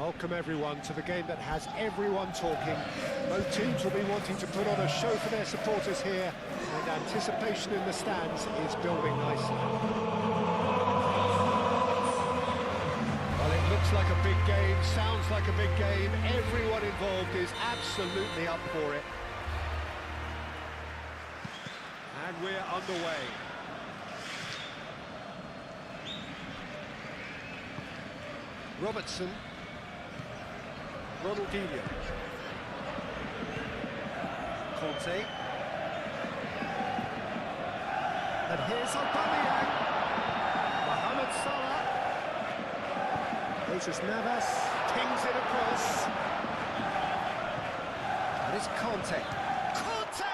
Welcome everyone to the game that has everyone talking. Both teams will be wanting to put on a show for their supporters here, and anticipation in the stands is building nicely. Well, it looks like a big game, sounds like a big game. Everyone involved is absolutely up for it. And we're underway. Robertson. Ronaldinho. Conte. And here's Aubameyang. Mohamed Salah. Jesus Navas pings it across. And it's Conte. Conte!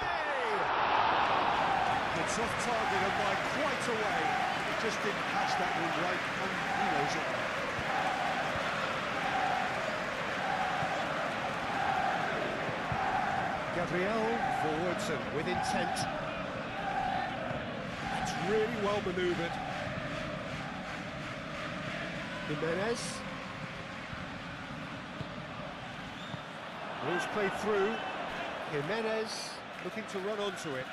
It's off target and by quite a way. He just didn't catch that one right, and he knows it. Gabriel forwards and with intent. That's really well manoeuvred. Jimenez. Ball's played through. Jimenez looking to run onto it.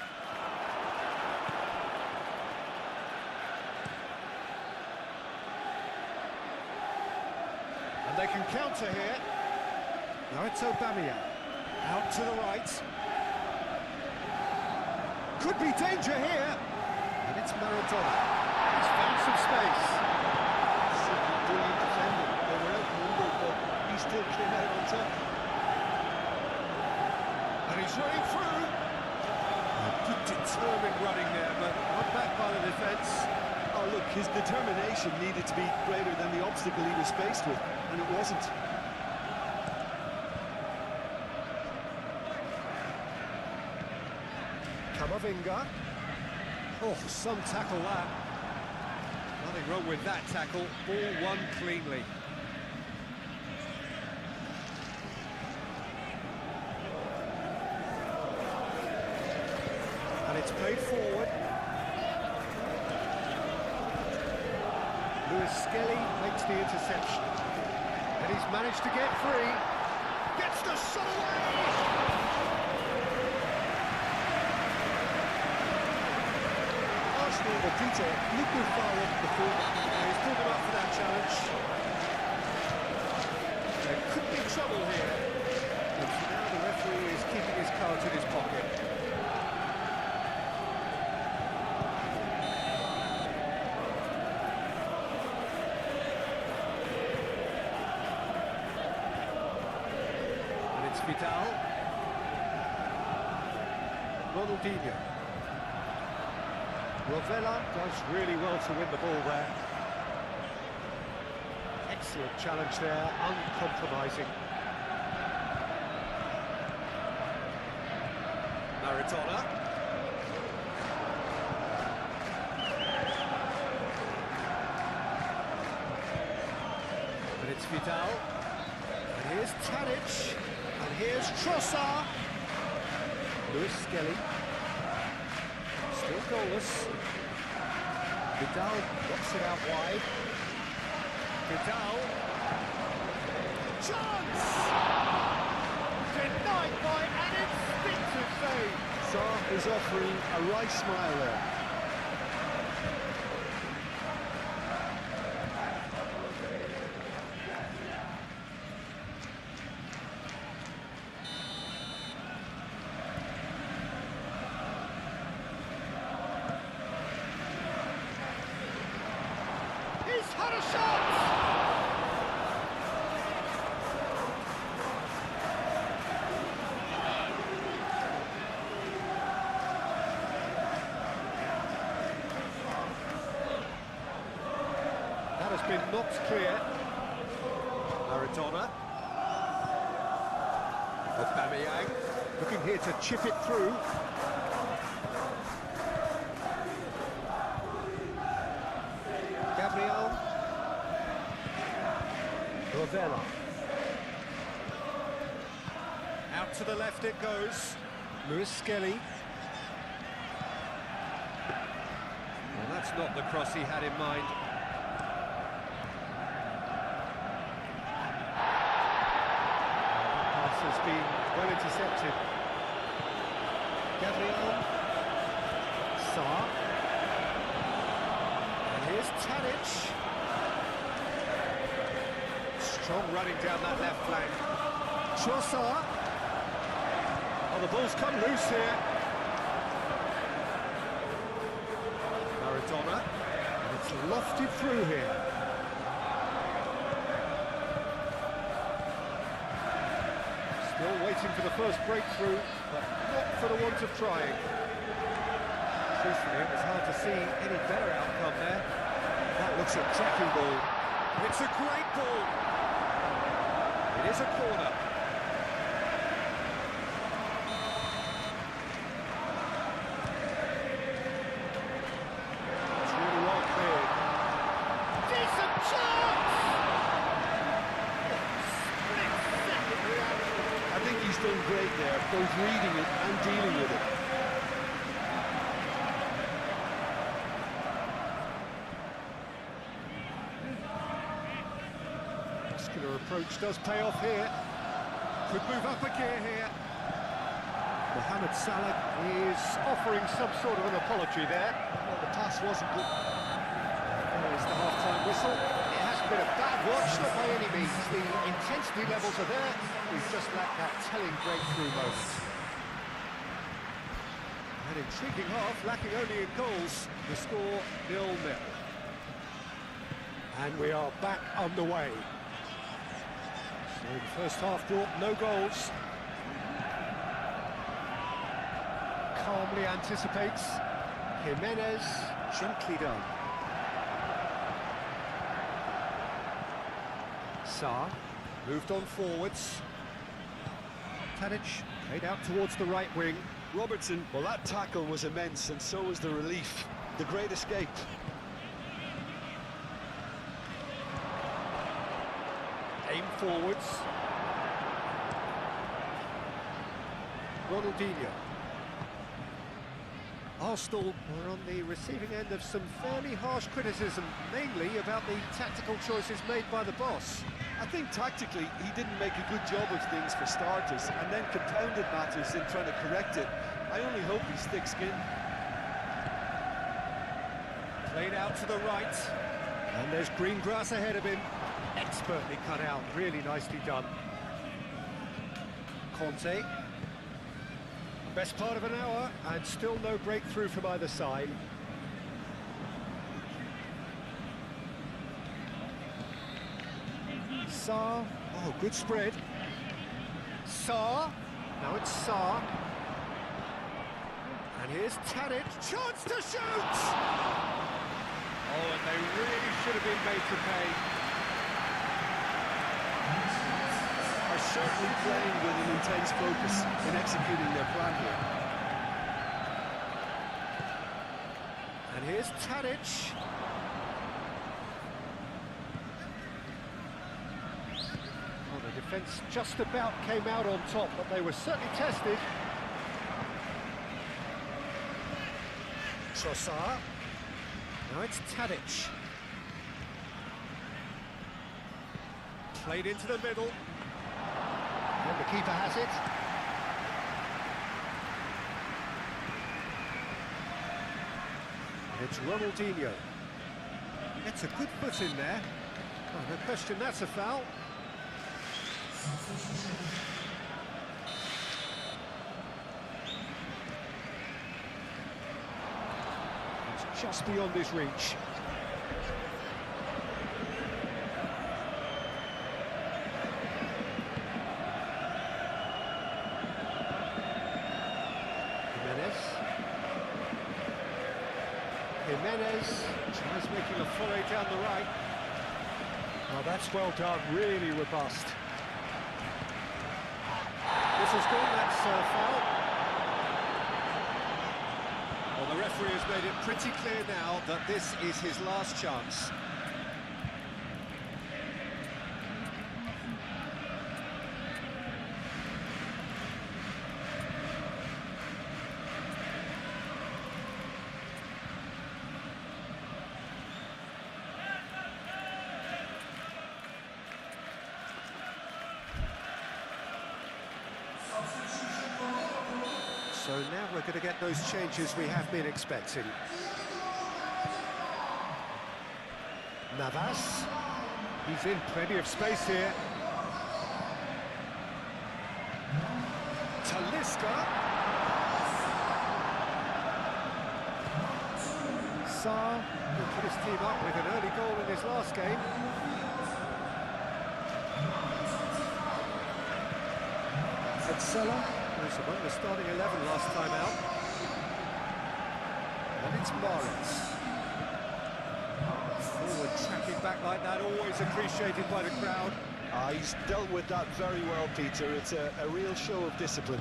And they can counter here. Now it's Aubameyang. Out to the right. Could be danger here. And it's Maradona. He's found some space. Simply brilliant defending. They were outnumbered, but he still came out on top. And he's running through. A good determined running there, but not back by the defence. Oh, look, his determination needed to be greater than the obstacle he was faced with, and it wasn't. Camavinga. Oh, some tackle that. Nothing wrong with that tackle. Ball won cleanly. And it's played forward. Lewis Skelly makes the interception. And he's managed to get free. Gets the shot away! Matita looking forward before He's pulled him up for that challenge. There could be trouble here. And for now the referee is keeping his cards in his pocket. And it's Vidal. Ronaldinho. Rovella does really well to win the ball there. Excellent challenge there, uncompromising. Maradona. And it's Vidal. And here's Tadic. And here's Trossard. Lewis Skelly. Still goalless. Vidal knocks it out wide. Vidal. Chance! Denied by an instinctive save. Saar is offering a wry smile there. He's had a shot! That has been knocked clear. Maradona. Aubameyang looking here to chip it through. Gabriel. Rovella. Out to the left it goes. Lewis Skelly. Well, that's not the cross he had in mind. been well intercepted. Gabriel. Sarr. And here's Tadic. Strong running down that left flank. Trossard. Oh, the ball's come loose here. Maradona. And it's lofted through here. Still waiting for the first breakthrough, but not for the want of trying. Truthfully, it was hard to see any better outcome there. That looks a cracking ball. It's a great ball. It is a corner. It's really well cleared. Decent chance! Split-second reaction. I think he's done great there, both reading it and dealing with it. Muscular approach does pay off here. Could move up a gear here. Mohamed Salah is offering some sort of an apology there. Well, the pass wasn't good. There is the half-time whistle. It hasn't been a bad watch, not by any means. The intensity levels are there. We've just lacked that telling breakthrough moment. An intriguing half, lacking only in goals. The score 0-0. And we are back underway. So the first half brought no goals. Calmly anticipates. Jimenez, gently done. Sarr moved on forwards. Tadic played out towards the right wing. Robertson, well, that tackle was immense, and so was the relief. The great escape. Aim forwards. Ronaldinho. Arsenal were on the receiving end of some fairly harsh criticism, mainly about the tactical choices made by the boss. I think tactically he didn't make a good job of things for starters, and then compounded matters in trying to correct it. I only hope he's thick-skinned. Played out to the right, and there's green grass ahead of him. Expertly cut out, really nicely done. Conte. Best part of an hour, and still no breakthrough from either side. Sarr. Oh, good spread. Sarr. Now it's Sarr. And here's Tadic. Chance to shoot! Oh, and they really should have been made to pay. Are certainly playing with an intense focus in executing their plan here. And here's Tadic. Oh, the defence just about came out on top, but they were certainly tested. Trossard. Now it's Tadic. Played into the middle. And the keeper has it. And it's Ronaldinho. Gets a good foot in there. Oh, no question, that's a foul. It's just beyond his reach. Jimenez tries making a foray down the right. Oh, that's well done, really robust. This has gone, that's foul. Well, the referee has made it pretty clear now that this is his last chance. So now we're going to get those changes we have been expecting. Navas. He's in plenty of space here. Talisca. Sarr, who put his team up with an early goal in his last game. Edsela, who's among the starting 11 last time out. And it's Mahrez. Forward tracking back like that, always appreciated by the crowd. He's dealt with that very well, Peter. It's a real show of discipline.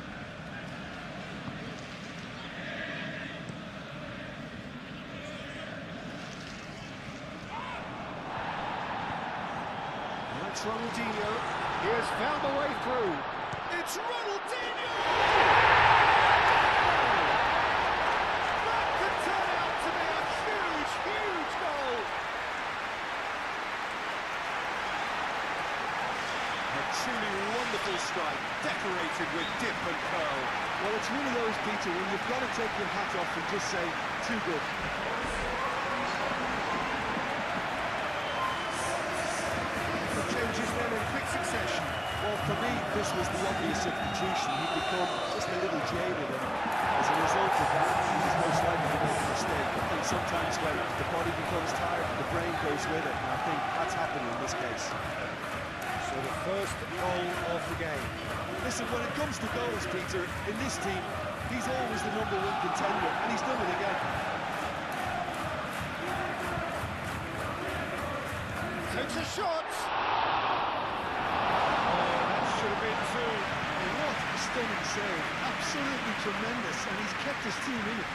That's Ronaldinho. He has found the way through. It's Ronaldinho! That could turn out to be a huge, huge goal! A truly wonderful strike, decorated with dip and curl. Well, it's one of those, Peter, when you've got to take your hat off and just say, too good. The changes then in quick succession. Well, for me, this was the obvious substitution. He'd become just a little jaded, and as a result of that, he was most likely to make a mistake. I think sometimes when the body becomes tired, the brain goes with it, and I think that's happening in this case. So the first goal of the game. Listen, when it comes to goals, Peter, in this team, he's always the #1 contender, and he's done it again. Takes a shot! Should have been two. What a stunning save. Absolutely tremendous, and he's kept his team in it.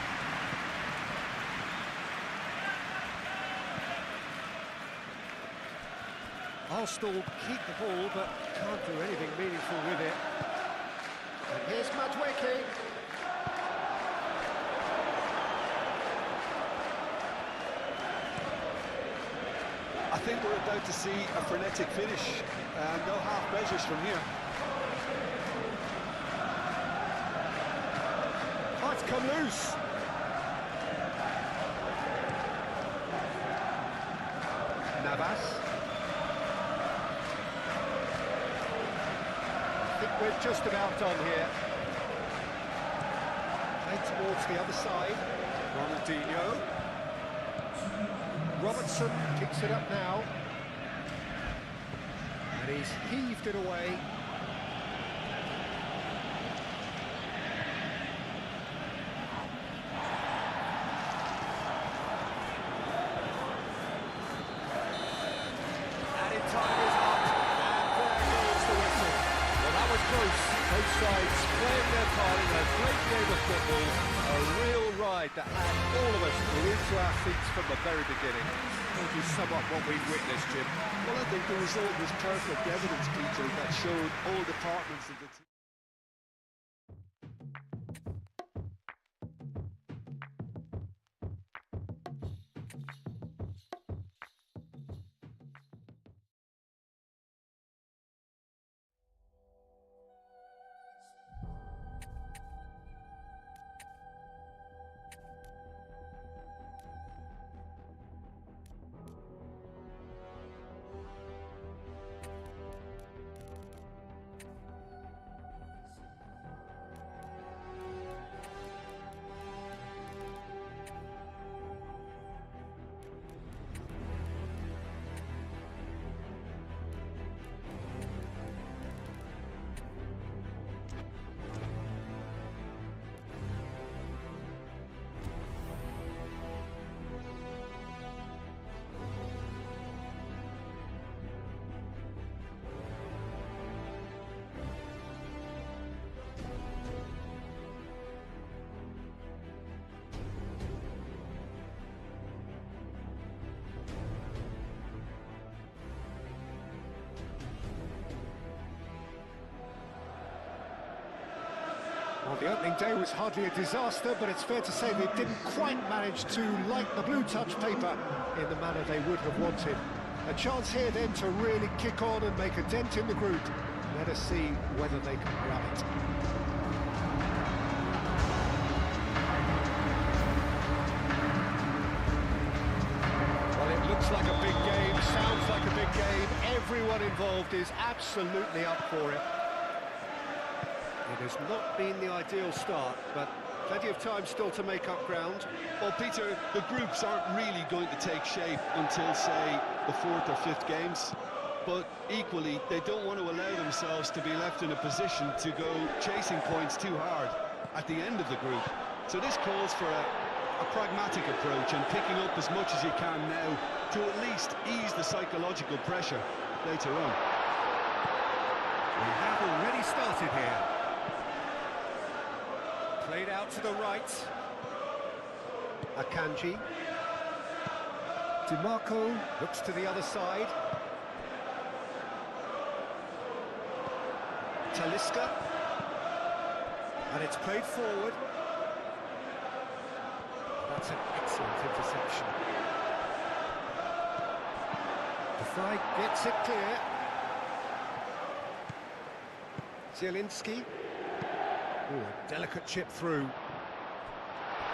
Arsenal keep the ball, but can't do anything meaningful with it. And here's Madueke. I think we're about to see a frenetic finish, and no half measures from here. Oh, it's come loose. Navas. I think we're just about done here. Played towards the other side. Ronaldinho. Robertson picks it up now. And he's heaved it away. Added time is up. And there goes the whistle. Well, that was close. Both sides playing their part in a great game of football. A real ride that had all of us glued to our seats from the very beginning. How would you sum up what we've witnessed, Jim? Well, I think the result was perfect evidence, Peter, that showed all departments of the team. Well, the opening day was hardly a disaster, but it's fair to say they didn't quite manage to light the blue touch paper in the manner they would have wanted. A chance here then to really kick on and make a dent in the group. Let us see whether they can grab it. Everyone involved is absolutely up for it. It has not been the ideal start, but plenty of time still to make up ground. Well, Peter, the groups aren't really going to take shape until, say, the 4th or 5th games. But equally, they don't want to allow themselves to be left in a position to go chasing points too hard at the end of the group. So this calls for a pragmatic approach and picking up as much as you can now to at least ease the psychological pressure later on. We have already started here. Played out to the right. Akanji. DiMarco looks to the other side. Talisca. And it's played forward. That's an excellent interception. De Vrij gets it clear. Zielinski. Ooh, a delicate chip through.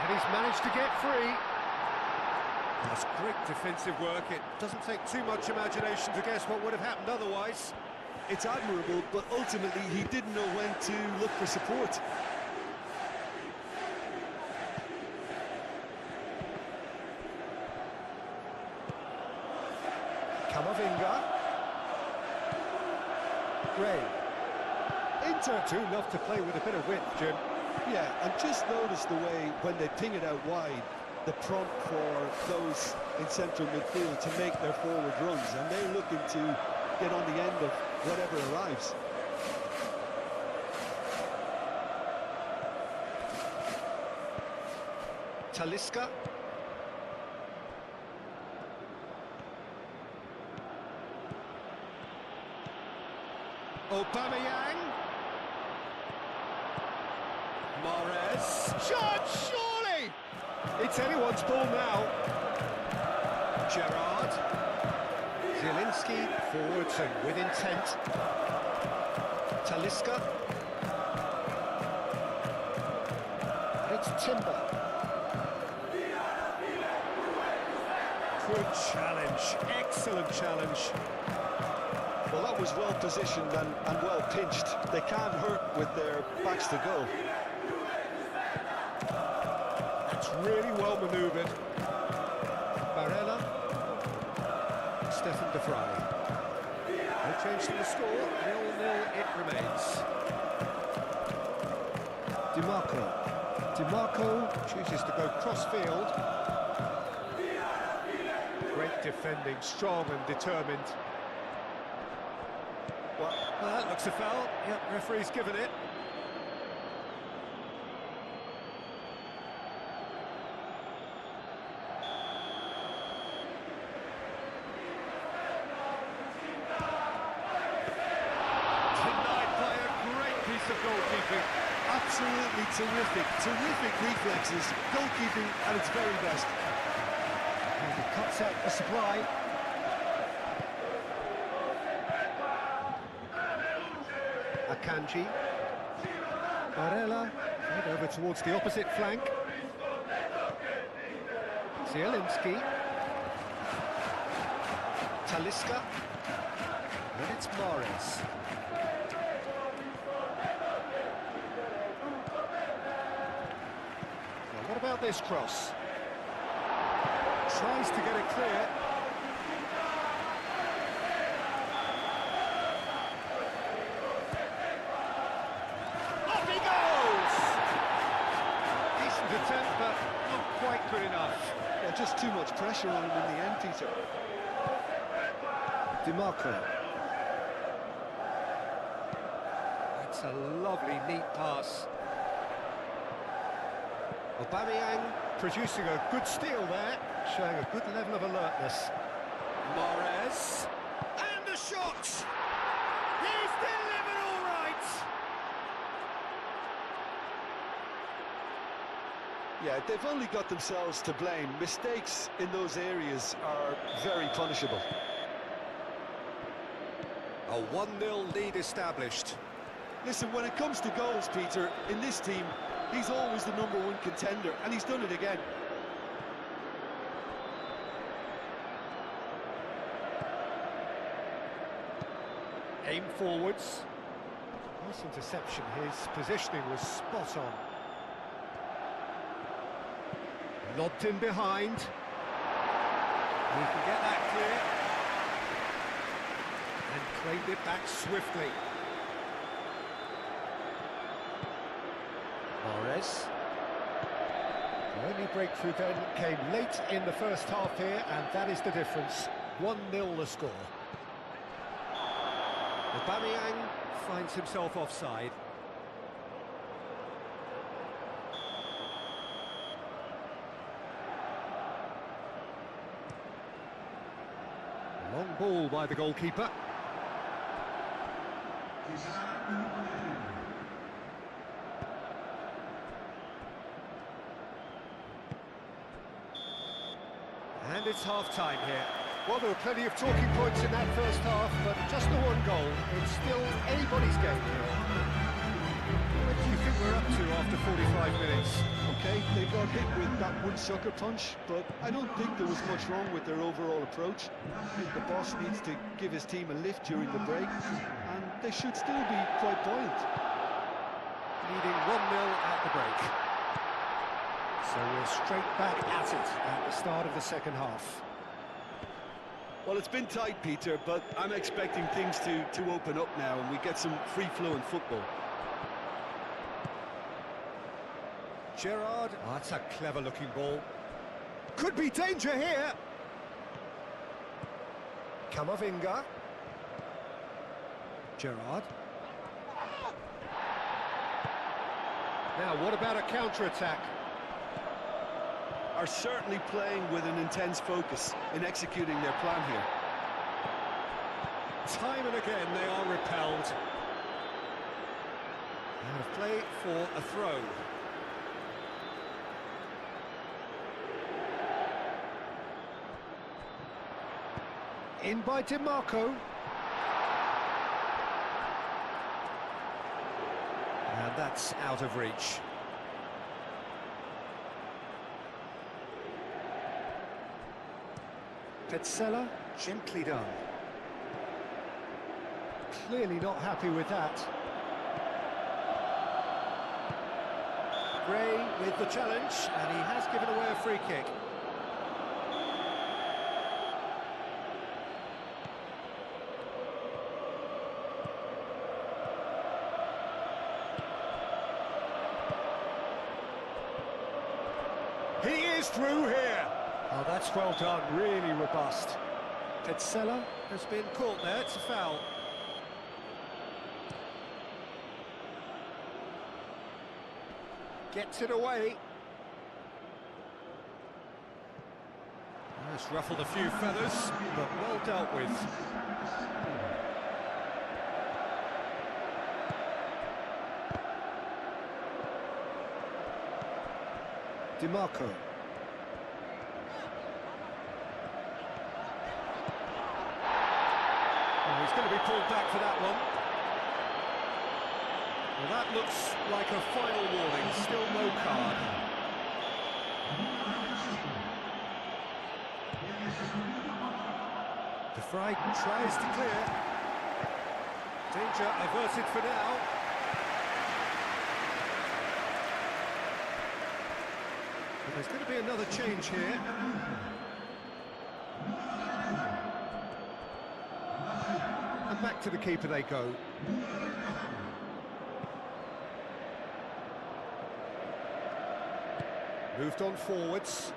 And he's managed to get free. That's great defensive work. It doesn't take too much imagination to guess what would have happened otherwise. It's admirable, but ultimately he didn't know when to look for support. Camavinga. Gray. Inter 2-0 to play with a bit of width, Jim. Yeah, and just notice the way when they ping it out wide, the prompt for those in central midfield to make their forward runs, and they're looking to get on the end of whatever arrives. Talisca. Aubameyang. Mahrez. Shot, surely! It's anyone's ball now. Gerrard. Zielinski forwards and with intent. Talisca. It's Timber. Good challenge, excellent challenge. Well, that was well positioned and well pinched. They can't hurt with their backs to goal. That's really well manoeuvred. Barella. Stefan De Vrij. No change to the score, 0-0 it remains. DiMarco. DiMarco chooses to go cross-field. Great defending, strong and determined. Well, that looks a foul. Yep, referee's given it. Of goalkeeping. Absolutely terrific reflexes, goalkeeping at its very best. And he cuts out the supply. Akanji. Barella, head over towards the opposite flank. Zielinski. Talisca. And it's Mahrez. What about this cross? Tries to get it clear. Off he goes! Decent attempt, but not quite good enough. Yeah, just too much pressure on him in the end, Peter. DiMarco. That's a lovely, neat pass. Aubameyang producing a good steal there, showing a good level of alertness. Mahrez, and the shot! He's delivered all right! Yeah, they've only got themselves to blame. Mistakes in those areas are very punishable. A 1-0 lead established. Listen, when it comes to goals, Peter, in this team, he's always the #1 contender, and he's done it again. Aim forwards. Nice interception. His positioning was spot on. Lobbed in behind. He can get that clear. And claimed it back swiftly. Mahrez. The only breakthrough then came late in the first half here, and that is the difference. 1-0 the score. Aubameyang finds himself offside. Long ball by the goalkeeper. And it's half-time here. Well, there were plenty of talking points in that first half, but just the one goal. It's still anybody's game here. What do you think we're up to after 45 minutes? Okay, they got hit with that one sucker punch, but I don't think there was much wrong with their overall approach. I think the boss needs to give his team a lift during the break, and they should still be quite buoyant. Leading 1-0 at the break. So we're straight back at it at the start of the second half. Well, it's been tight, Peter, but I'm expecting things to open up now and we get some free-flowing football. Gerrard, oh, that's a clever-looking ball. Could be danger here. Camavinga. Gerrard. Now, what about a counter-attack? Are certainly playing with an intense focus in executing their plan here. Time and again they are repelled. Out of play for a throw. In by DiMarco. And that's out of reach. Petzela, gently done. Clearly not happy with that. Gray with the challenge, and he has given away a free kick. He is through here. Oh, that's well done, really robust. Petzela has been caught there, it's a foul. Gets it away. It's ruffled a few feathers, but well dealt with. DiMarco. He's going to be pulled back for that one. Well, that looks like a final warning, still no card. De Vrij tries to clear. Danger averted for now. But there's going to be another change here. And back to the keeper they go. Moved on forwards.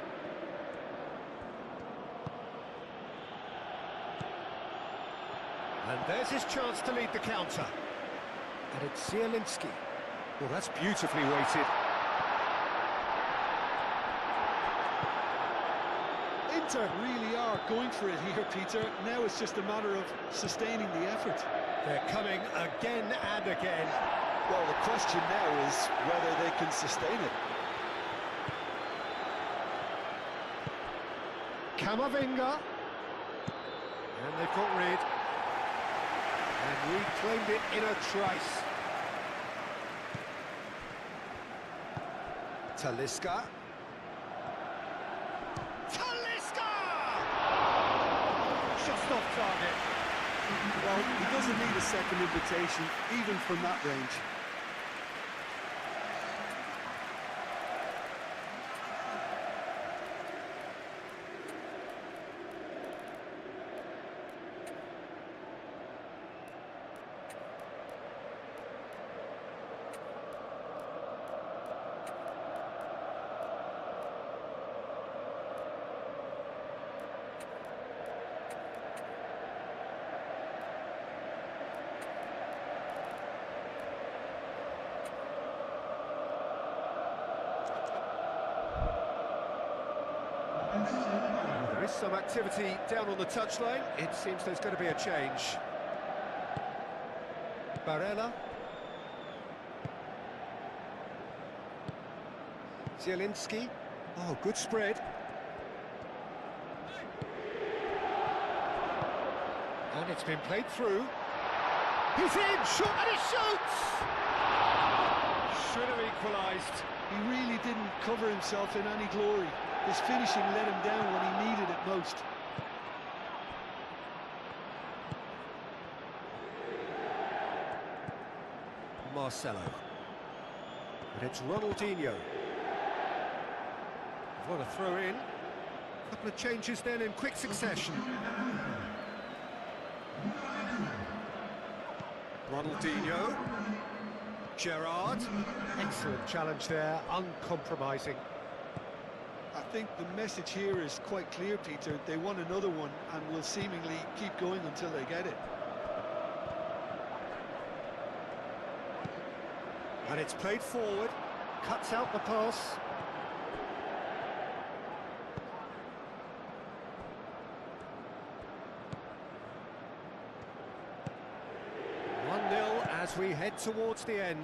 And there's his chance to lead the counter. And it's Zielinski. Well, that's beautifully weighted. Inter really are going for it here, Peter. Now it's just a matter of sustaining the effort. They're coming again and again. Well, the question now is whether they can sustain it. Camavinga. And they've got rid. And reclaimed it in a trice. Talisca. Talisca! Just off target. Well, he doesn't need a second invitation, even from that range. There is some activity down on the touchline. It seems there's going to be a change. Barella. Zielinski. Oh, good spread. And it's been played through. He's in! Shot and he shoots! Should have equalised. He really didn't cover himself in any glory. His finishing let him down when he needed it most. Marcelo. And it's Ronaldinho. What a throw in. A couple of changes then in quick succession. Ronaldinho. Gerrard. Excellent challenge there, uncompromising. I think the message here is quite clear, Peter. They want another one and will seemingly keep going until they get it. And it's played forward, cuts out the pass. As we head towards the end.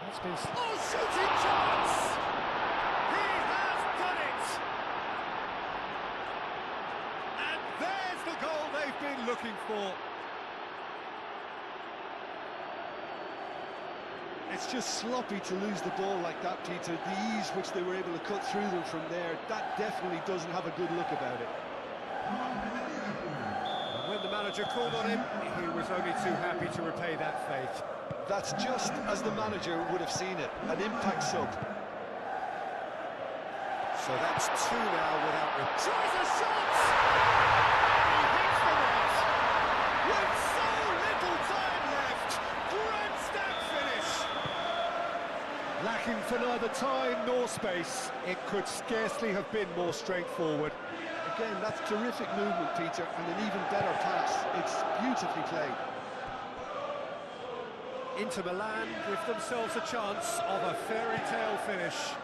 That's been... Oh, shooting chance! He has done it! And there's the goal they've been looking for. It's just sloppy to lose the ball like that, Peter. The ease which they were able to cut through them from there, that definitely doesn't have a good look about it. And when the manager called on him, he was only too happy to repay that faith. That's just as the manager would have seen it, an impact sub. So that's two now without... Tries a shot! He hits the net! With so little time left! Grandstand finish! Lacking for neither time nor space, it could scarcely have been more straightforward. Again, that's terrific movement, Peter, and an even better pass. It's beautifully played. Inter Milan give themselves a chance of a fairy tale finish.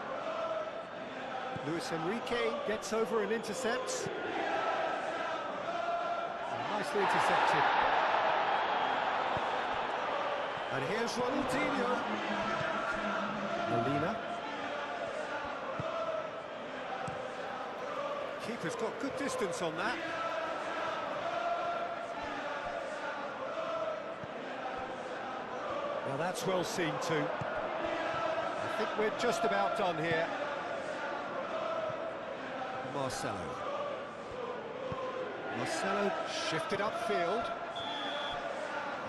Luis Enrique gets over and intercepts. Nicely intercepted. And here's Ronaldinho. Molina. Keeper's got good distance on that. Well, that's well seen too. I think we're just about done here. Marcelo. Marcelo shifted upfield.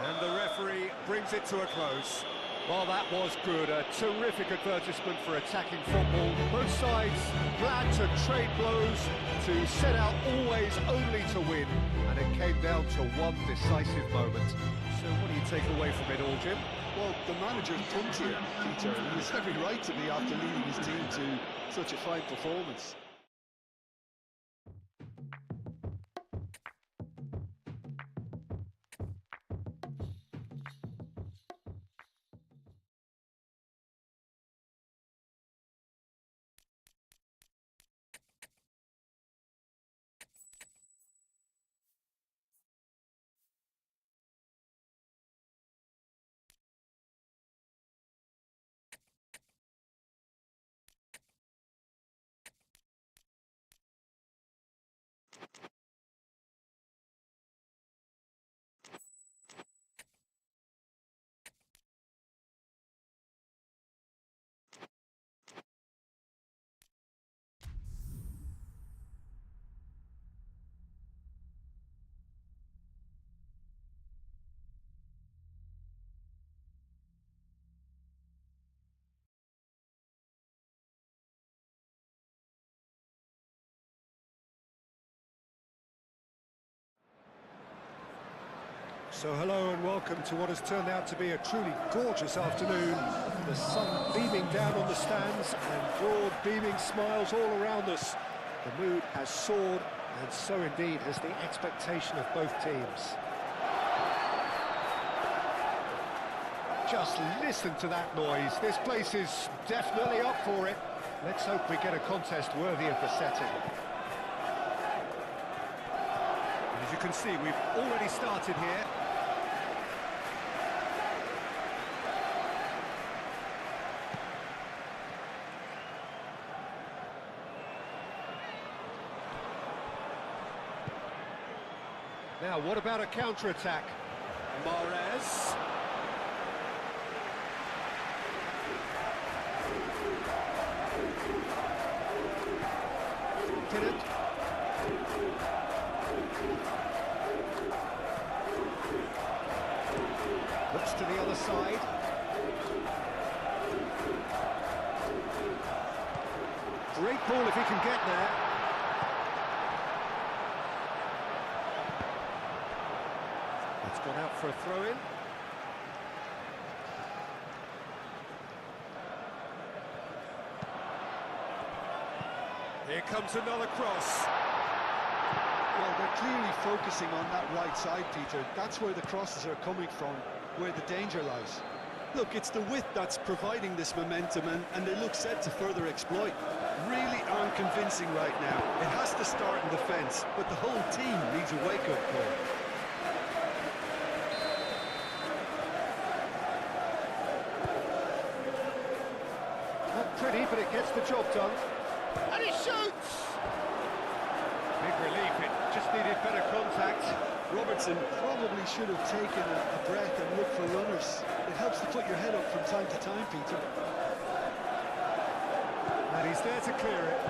And the referee brings it to a close. Well, that was good. A terrific advertisement for attacking football. Both sides glad to trade blows, to set out always only to win. And it came down to one decisive moment. So what do you take away from it all, Jim? Well, the manager's pumped here, Peter. He has every right to be after leading his team to such a fine performance. So hello and welcome to what has turned out to be a truly gorgeous afternoon. The sun beaming down on the stands and broad beaming smiles all around us. The mood has soared, and so indeed has the expectation of both teams. Just listen to that noise. This place is definitely up for it. Let's hope we get a contest worthy of the setting. And as you can see, we've already started here. Now, what about a counter-attack? Mahrez. Didn't. Looks to the other side. Great ball if he can get there. It's gone out for a throw-in. Here comes another cross. Well, they're clearly focusing on that right side, Peter. That's where the crosses are coming from, where the danger lies. Look, it's the width that's providing this momentum, and they look set to further exploit. Really aren't convincing right now. It has to start in defence, but the whole team needs a wake-up call. Not pretty, but it gets the job done. And he shoots! Big relief, it just needed better contact. Robertson probably should have taken a breath and looked for runners. It helps to put your head up from time to time, Peter. And he's there to clear it.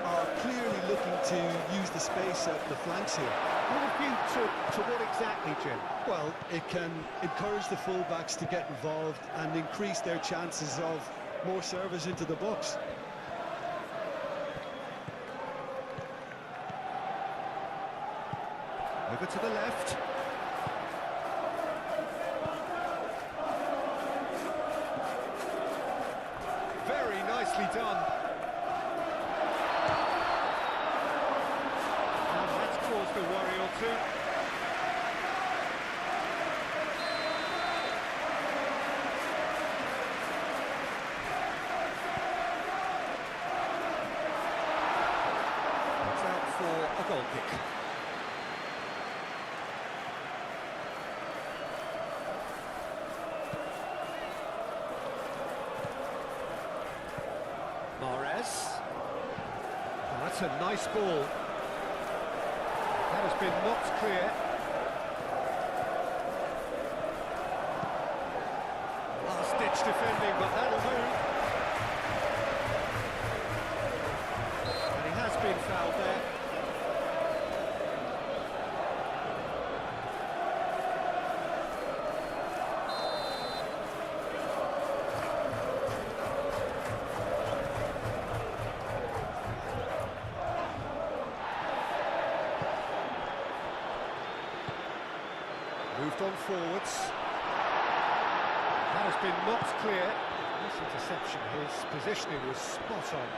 Are clearly looking to use the space at the flanks here. With a view to what exactly, Jim? Well, it can encourage the fullbacks to get involved and increase their chances of more service into the box. Over to the left. Very nicely done. And that's caused a worry or two. It's out for a goal kick. Mahrez. Oh, that's a nice ball. That has been knocked clear. Last-ditch defending, but that'll do. And he has been fouled there. Moved on forwards. That has been knocked clear. Nice interception. His positioning was spot on.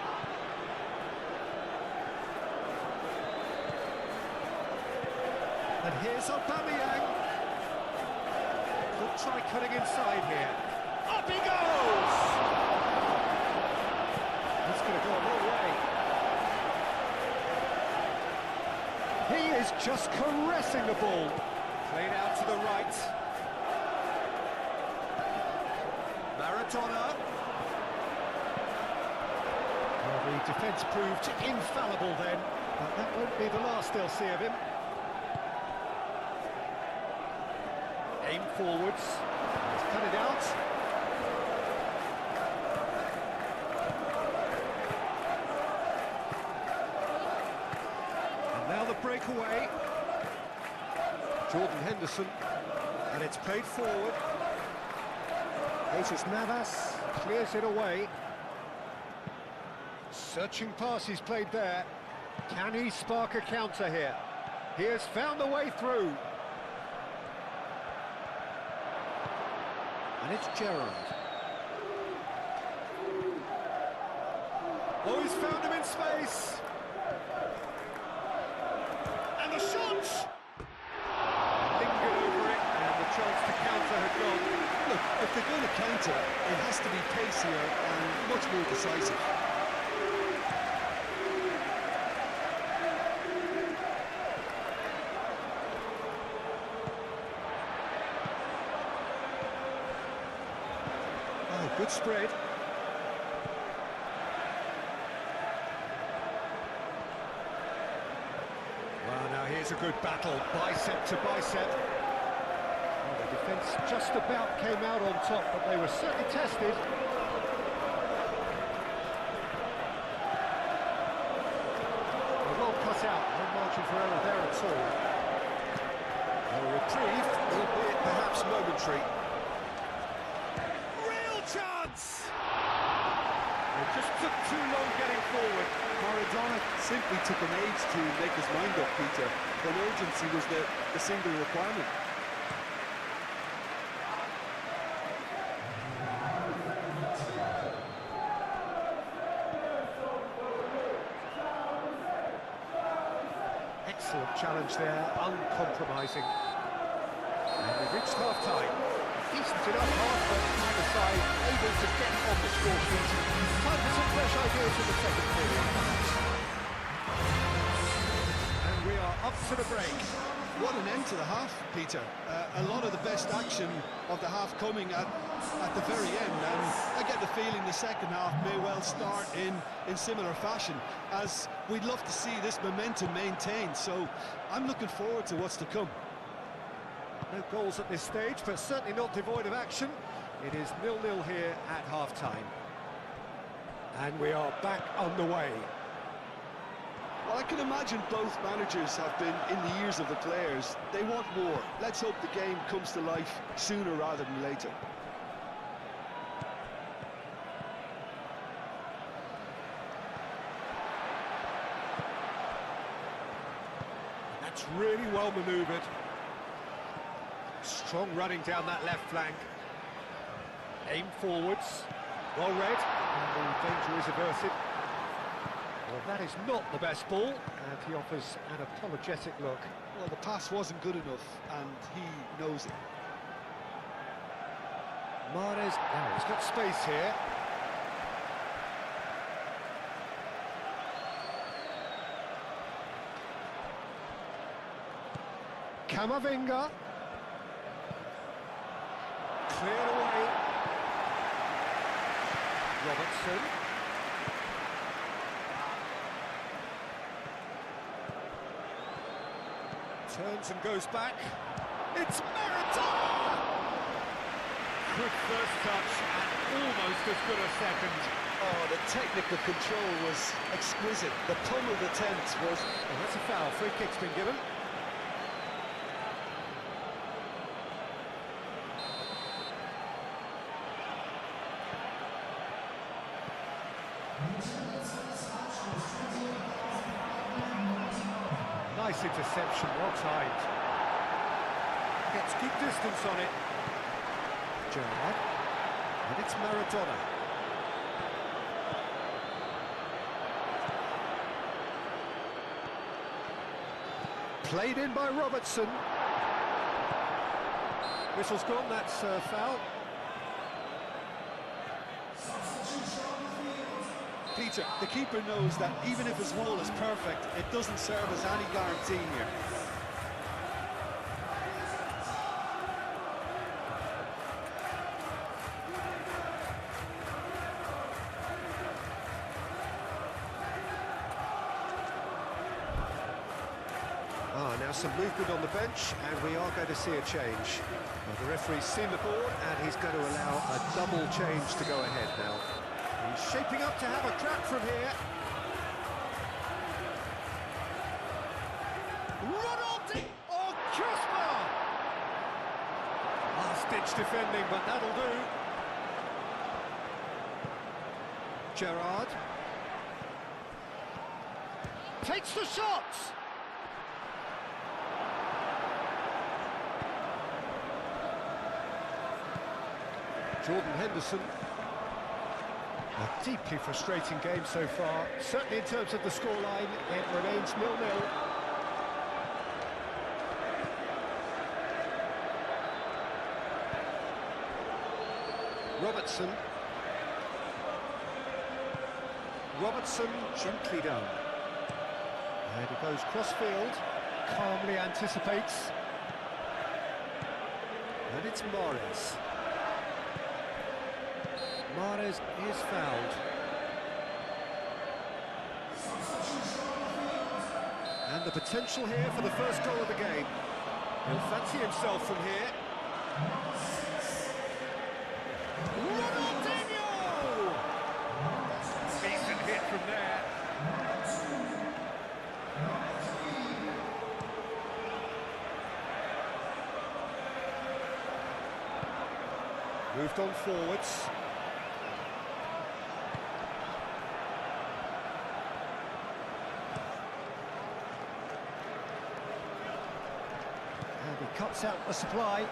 And here's Aubameyang. Could try cutting inside here. Up he goes! That's going to go a long way. He is just caressing the ball. Played out to the right. Maradona. Well, the defence proved infallible then, but that won't be the last they'll see of him. Aim forwards. He's cut it out. And now the breakaway. Jordan Henderson, and it's played forward. Jesus Navas clears it away. Searching pass he's played there. Can he spark a counter here? He has found the way through. And it's Gerrard. Oh, he's found him in space. And the shot! Lingered over it, and the chance to counter had gone. Look, if they're going to counter, it has to be pacier and much more decisive. Oh, good spread. Well, now here's a good battle, bicep to bicep. Well, the defence just about came out on top, but they were certainly tested. Well cut out, no margin for error there at all. A reprieve, albeit perhaps momentary. Real chance! It just took too long getting forward. Maradona simply took an age to make his mind up, Peter, when urgency was the single requirement. Excellent challenge there, uncompromising. And we've reached half-time. Decent enough half, but neither side able to get on the score sheet. Time for some fresh ideas in the second period. And we are up to the break. What an end to the half, Peter. A lot of the best action of the half coming at the very end, and I get the feeling the second half may well start in similar fashion, as we'd love to see this momentum maintained, so I'm looking forward to what's to come. No goals at this stage, but certainly not devoid of action. It is 0-0 here at half-time. And we are back on the way. Well, I can imagine both managers have been in the ears of the players. They want more. Let's hope the game comes to life sooner rather than later. That's really well manoeuvred. Strong running down that left flank. Aim forwards. Well read. And the danger is averted. Well, that is not the best ball, and he offers an apologetic look. Well, the pass wasn't good enough, and he knows it. Mahrez, now he's got space here. Camavinga. Cleared away. Robertson. Turns and goes back. It's Maradona! Good first touch and almost as good a second. Oh, the technical control was exquisite. The pummeled attempt was... Oh, that's a foul. Free kick's been given. Nice interception, well timed. Gets good distance on it. Gerrard. And it's Maradona. Played in by Robertson. Whistle's gone, that's foul. Peter, the keeper knows that even if his wall is perfect, it doesn't serve as any guarantee here. Now some movement on the bench, and we are going to see a change. Well, the referee's seen the board, and he's going to allow a double change to go ahead now. He's shaping up to have a crack from here. Ronaldo! Oh, Kasper! Last-ditch defending, but that'll do. Gerrard. Takes the shot! Jordan Henderson. A deeply frustrating game so far. Certainly in terms of the scoreline, it remains 0-0. Robertson gently down. And he goes cross-field, calmly anticipates. And it's Mahrez. Mahrez is fouled. And the potential here for the first goal of the game. He'll fancy himself from here. Ronaldinho! Decent hit from there. Moved on forwards. And he cuts out the supply.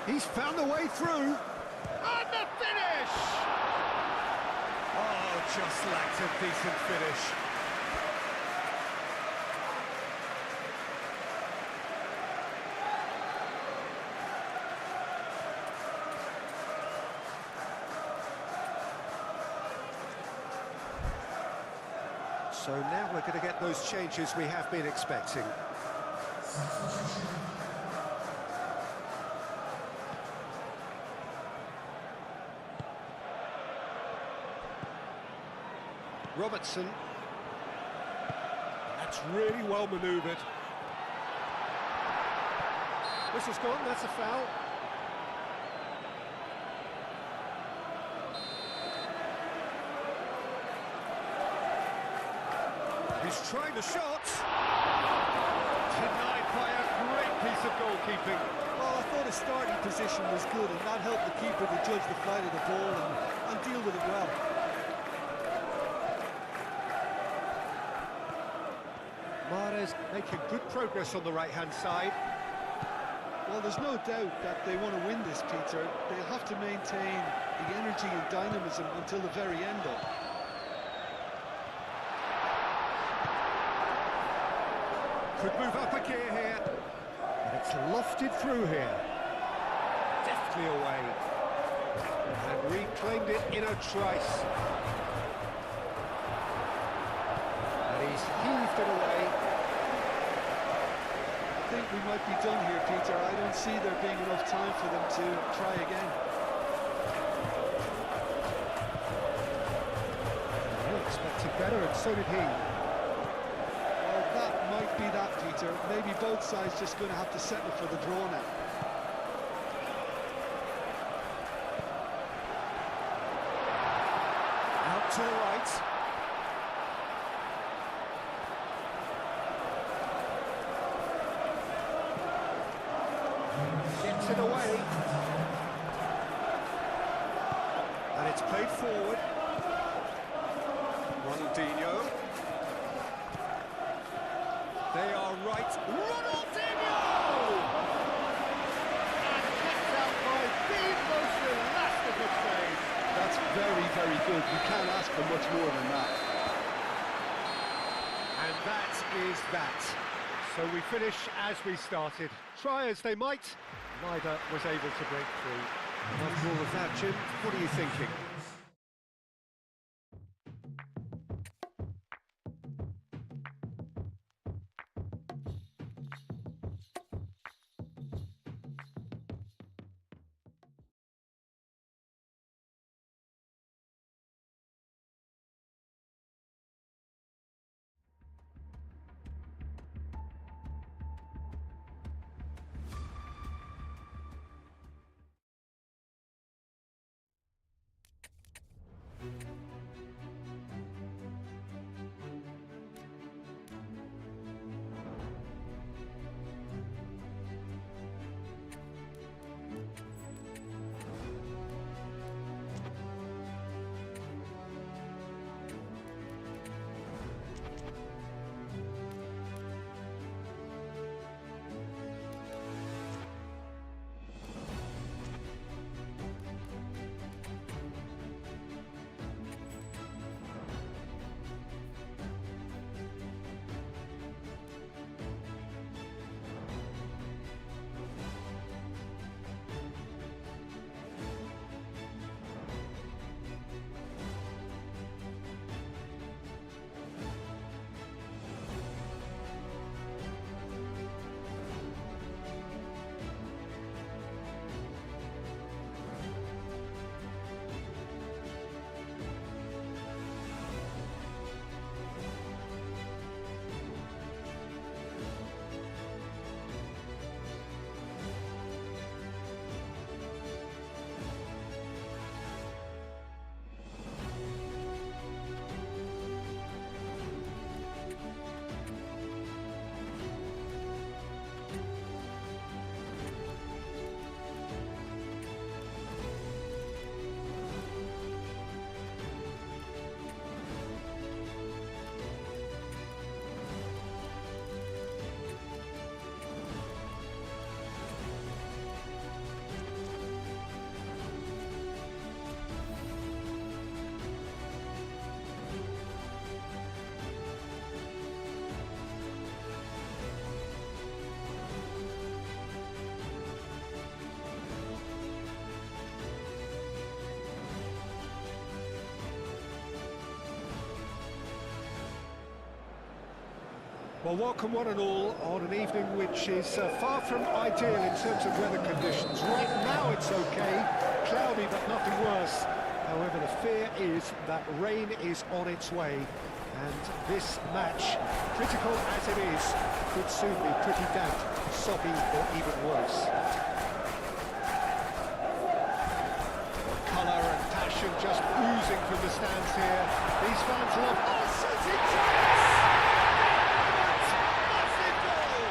He's found a way through. And the finish! Oh, just lacked a decent finish. So now we're going to get those changes we have been expecting. Robertson. That's really well manoeuvred. Whistle's gone, that's a foul. He's trying the shot. Denied by a great piece of goalkeeping. Well, I thought his starting position was good, and that helped the keeper to judge the flight of the ball and deal with it well. Mahrez making good progress on the right-hand side. Well, there's no doubt that they want to win this, Peter. They'll have to maintain the energy and dynamism until the very end, though. Could move up a gear here. And it's lofted through here. Deftly away. And reclaimed it in a trice. And he's heaved it away. I think we might be done here, Peter. I don't see there being enough time for them to try again. He expected better, and so did he. Well, that might be that, Peter. Maybe both sides just going to have to settle for the draw now. Out to the right. Gets it away. And it's played forward. Ronaldinho. They are right. Ronaldinho! And kicked out by the most elastic of saves. That's very, very good. You can't ask for much more than that. And that is that. So we finish as we started. Try as they might, neither was able to break through. And after all of that, Jim, what are you thinking? Well, welcome one and all on an evening which is far from ideal in terms of weather conditions. Right now it's okay, cloudy but nothing worse. However, the fear is that rain is on its way, and this match, critical as it is, could soon be pretty damp, soppy or even worse. Colour and passion just oozing from the stands here. These fans love... Oh, shooting chance! Massive goal!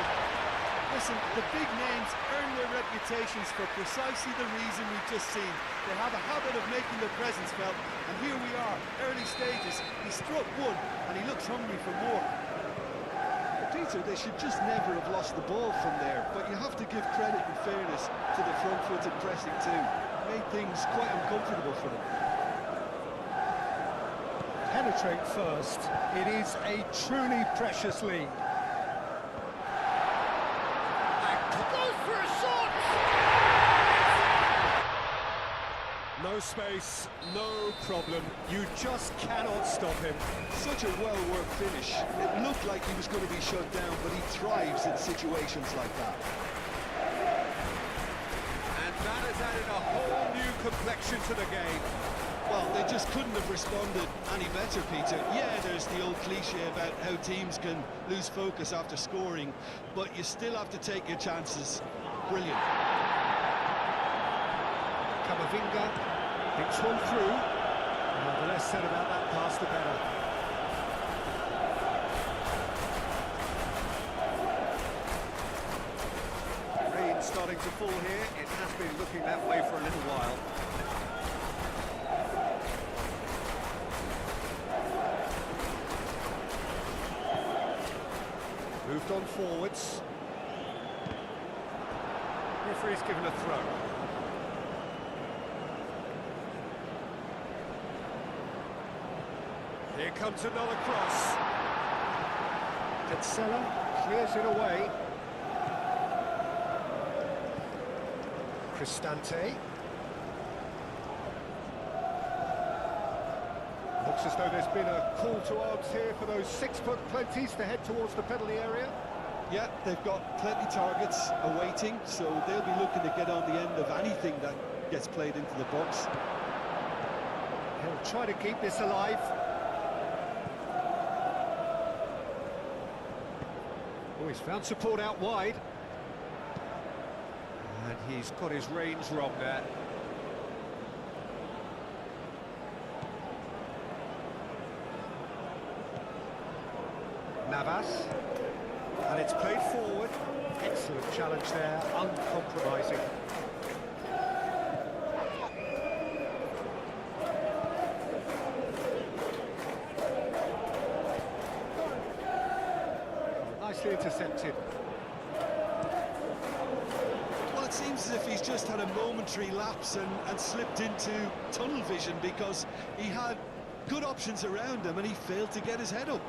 Listen, the big names earn their reputations for precisely the reason we've just seen. They have a habit of making their presence felt, and here we are, early stages. He struck one, and he looks hungry for more. Peter, they should just never have lost the ball from there, but you have to give credit and fairness to the front-footed pressing too. Made things quite uncomfortable for them. Penetrate first. It is a truly precious lead. Goes for a shot! No space, no problem. You just cannot stop him. Such a well-worked finish. It looked like he was going to be shut down, but he thrives in situations like that. And that has added a whole new complexion to the game. Well, they just couldn't have responded any better, Peter. Yeah, there's the old cliche about how teams can lose focus after scoring, but you still have to take your chances. Brilliant. Camavinga picks one through. The less said about that pass, the better. Rain starting to fall here. It has been looking that way for a little while. Moved on forwards. Referee's given a throw. Here comes another cross. Cancelo clears it away. Cristante. Looks as though there's been a call to arms here for those 6-foot plenties to head towards the penalty area. Yeah, they've got plenty targets awaiting, so they'll be looking to get on the end of anything that gets played into the box. He'll try to keep this alive. Oh, he's found support out wide. And he's got his reins wrong there. Navas, and it's played forward. Excellent challenge there, uncompromising. Nicely intercepted. Well, it seems as if he's just had a momentary lapse and slipped into tunnel vision, because he had good options around him and he failed to get his head up.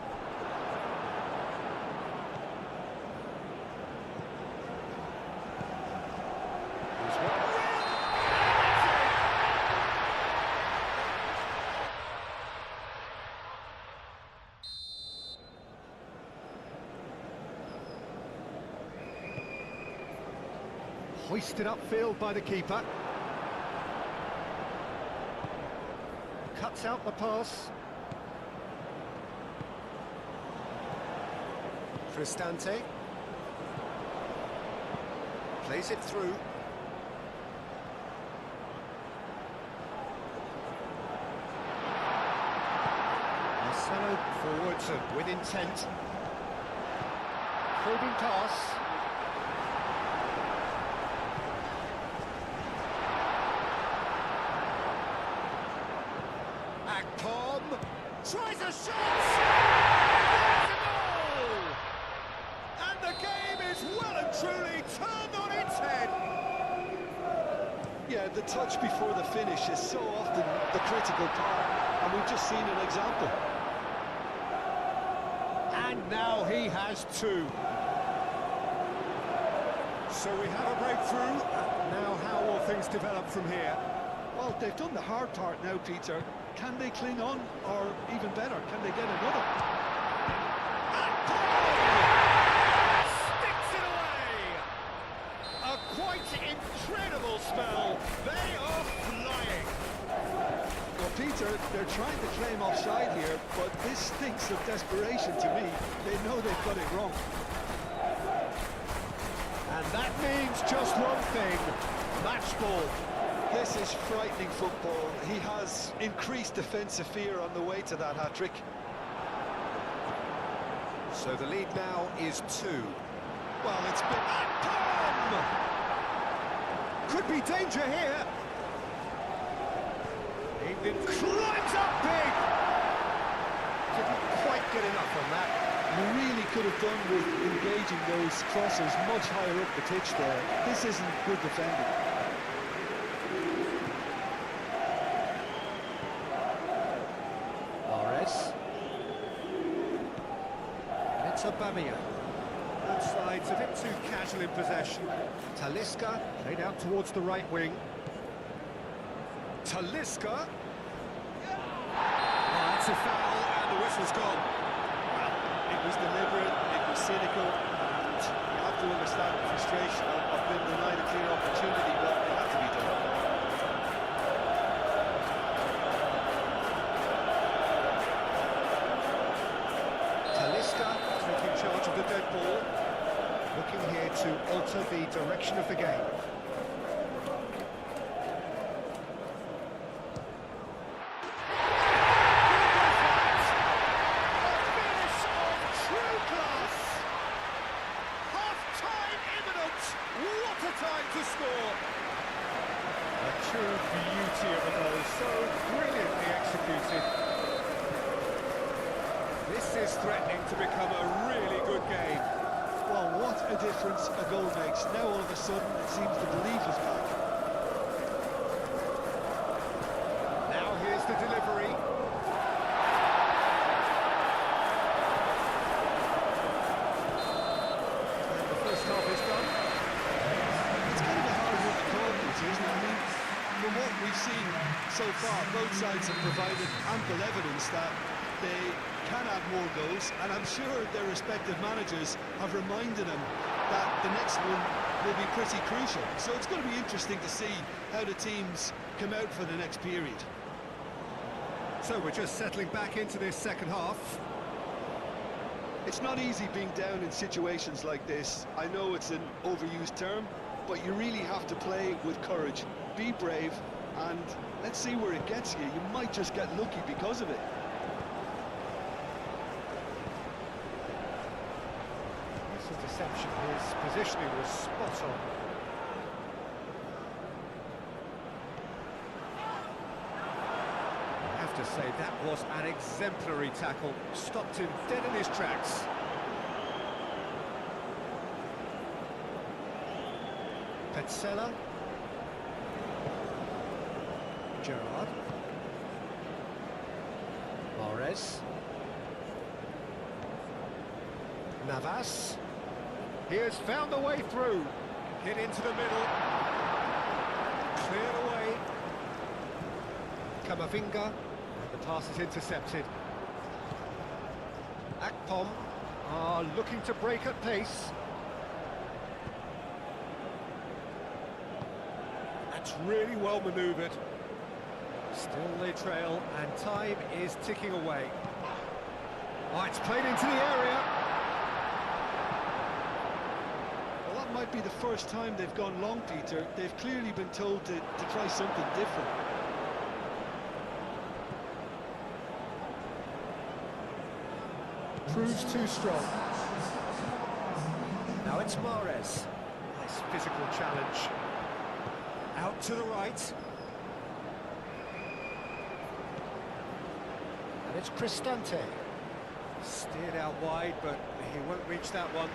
Hoisted upfield by the keeper. Cuts out the pass. Cristante. Plays it through. Marcelo forwards and with intent. Probing pass. Akpom tries a shot! And the game is well and truly turned on its head! Yeah, the touch before the finish is so often the critical part, and we've just seen an example. And now he has two. So we have a breakthrough. Now how will things develop from here? Well, they've done the hard part now, Peter. Can they cling on, or even better, can they get another? And Peter, they're trying to claim offside here, but this stinks of desperation to me. They know they've got it wrong. And that means just one thing, match ball. This is frightening football. He has increased defensive fear on the way to that hat-trick. So the lead now is 2. Well, it's been... Could be danger here. Evening climbs up big. Didn't quite get enough on that. You really could have done with engaging those crosses much higher up the pitch there. This isn't good defending. Mahrez. And it's Aubameyang. Both sides a bit too casual in possession. Talisca played out towards the right wing. Talisca. Oh, that's a foul, and the whistle's gone. It was deliberate, it was cynical, and you have to understand the frustration of being denied a clear opportunity, but it had to be done. Talisca taking charge of the dead ball. Looking here to alter the direction of the game. To score. A true beauty of a goal, so brilliantly executed. This is threatening to become a really good game. Well, what a difference a goal makes. Now all of a sudden it seems the belief is back. Now here's the delivery. And the first half is done. From what we've seen so far, both sides have provided ample evidence that they can add more goals, and I'm sure their respective managers have reminded them that the next one will be pretty crucial. So it's going to be interesting to see how the teams come out for the next period. So we're just settling back into this second half. It's not easy being down in situations like this. I know it's an overused term, but you really have to play with courage. Be brave, and let's see where it gets you. You might just get lucky because of it. Nice interception. His positioning was spot on. I have to say, that was an exemplary tackle. Stopped him dead in his tracks. Petzela. Gerrard. Mahrez. Navas. He has found a way through. Hit into the middle. Cleared away. Camavinga. And the pass is intercepted. Akpom are looking to break at pace. That's really well manoeuvred. Still they trail, and time is ticking away. Oh, it's played into the area. Well, that might be the first time they've gone long, Peter. They've clearly been told to try something different. Proves too strong. Now it's Mahrez. Nice physical challenge. Out to the right. And it's Cristante. Steered out wide, but he won't reach that one.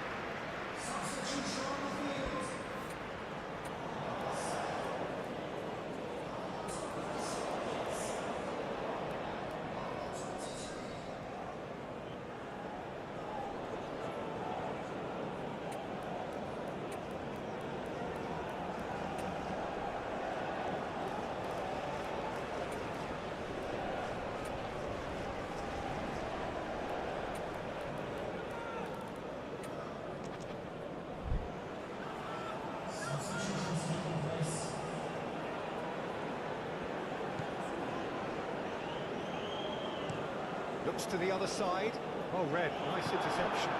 Looks to the other side. Oh, Red, nice interception.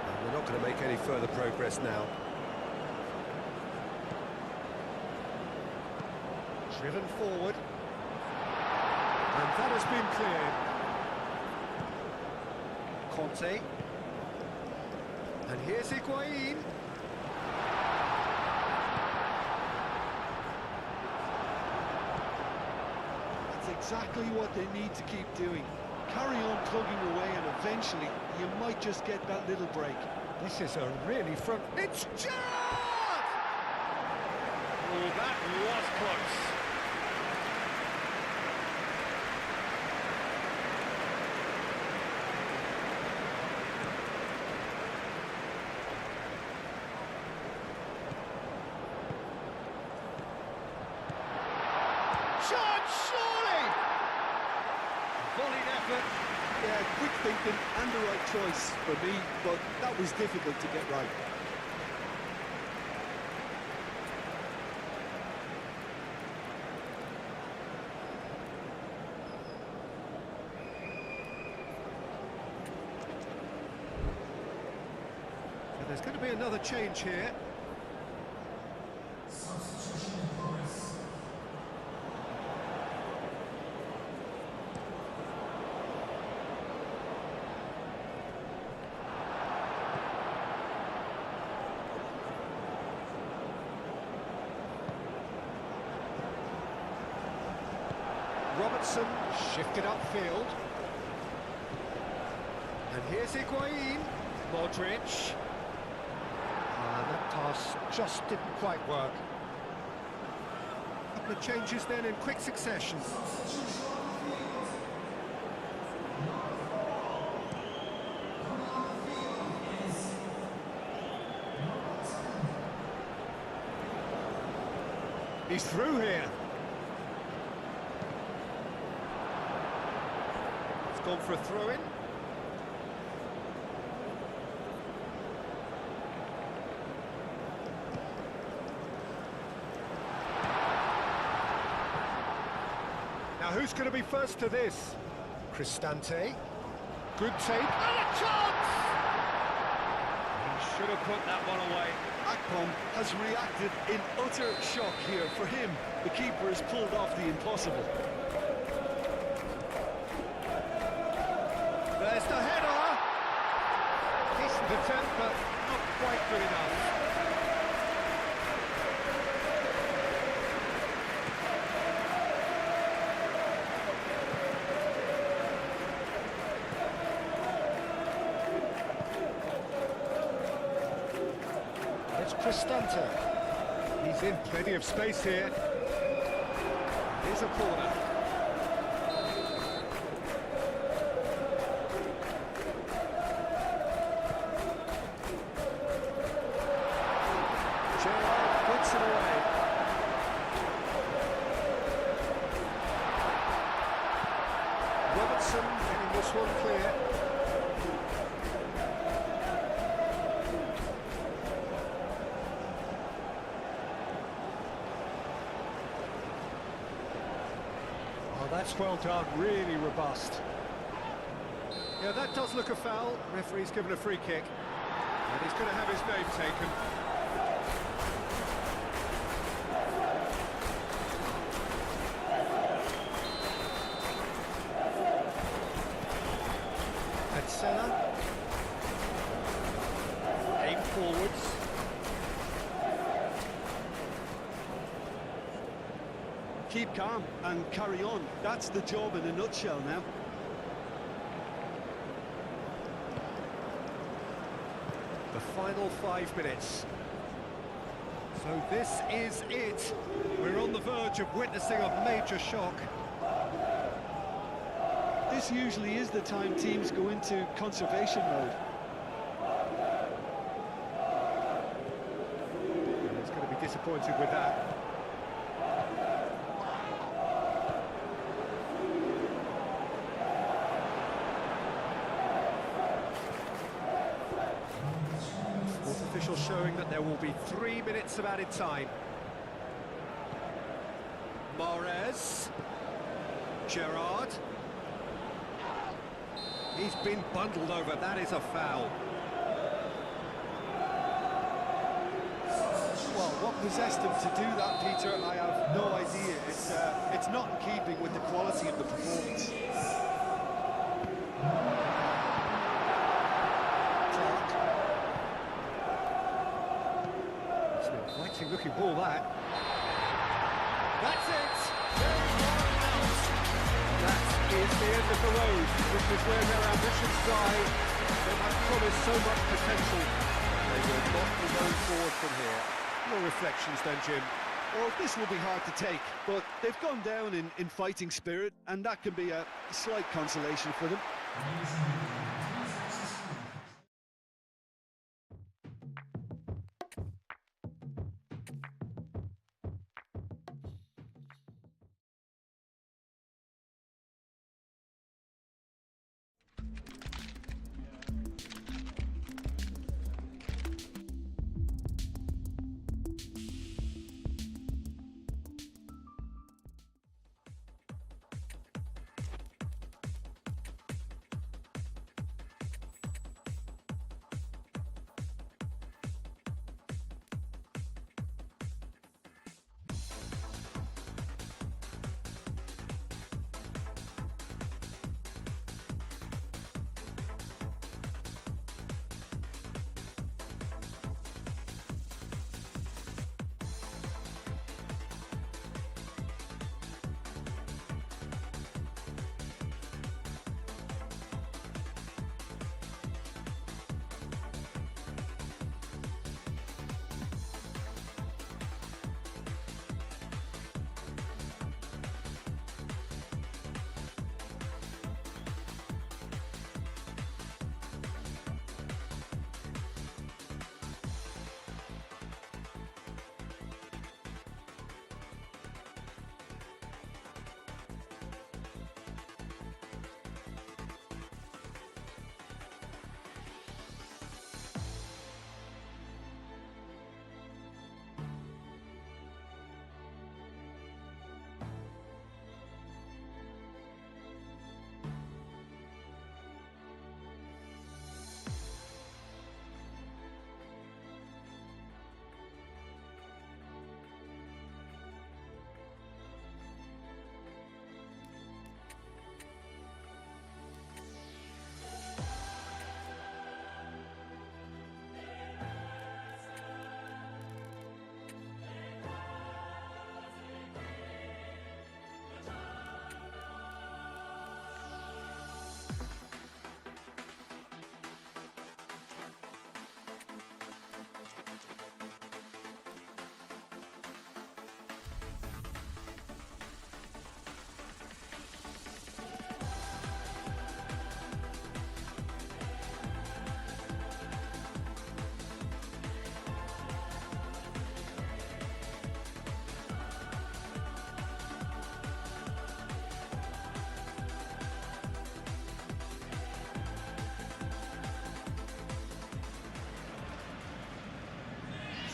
And we're not going to make any further progress now. Driven forward. And that has been cleared. Conte. And here's Higuain. That's exactly what they need to keep doing. Carry on plugging away and eventually you might just get that little break. This is a really front... It's Gerrard! Oh, that was close. Shot, surely! Volleyed effort. Yeah, quick thinking and the right choice for me, but that was difficult to get right. And there's going to be another change here. Robertson shifted upfield. And here's Higuain. Modric. That pass just didn't quite work. A couple of changes then in quick succession. He's through here. It's gone for a throw-in. Now who's going to be first to this? Cristante. Good take. And a chance! He should have put that one away. Akpom has reacted in utter shock here. For him, the keeper has pulled off the impossible. There's the header! Decent attempt, but not quite good enough. It's Cristante. He's in plenty of space here. Here's a corner. Gerrard puts it away. Robertson getting this one clear. Oh, that's well done, really robust. Yeah, that does look a foul. Referee's given a free kick. And he's going to have his name taken. Petzela. Aim forwards. Keep calm and carry on. That's the job in a nutshell now. The final 5 minutes. So this is it. We're on the verge of witnessing a major shock. This usually is the time teams go into conservation mode. He's going to be disappointed with that. Sports officials showing that there will be 3 minutes of added time. Mahrez. Gerrard. He's been bundled over. That is a foul. Well, what possessed him to do that, Peter, I have no idea. It's not in keeping with the quality of the performance. Clark. It's an exciting looking ball, that. That's it! That is the end of the road. This is where their ambitions die. They have promised so much potential. They will not be going forward from here. Your reflections then, Jim? Well, this will be hard to take, but they've gone down in fighting spirit, and that can be a slight consolation for them.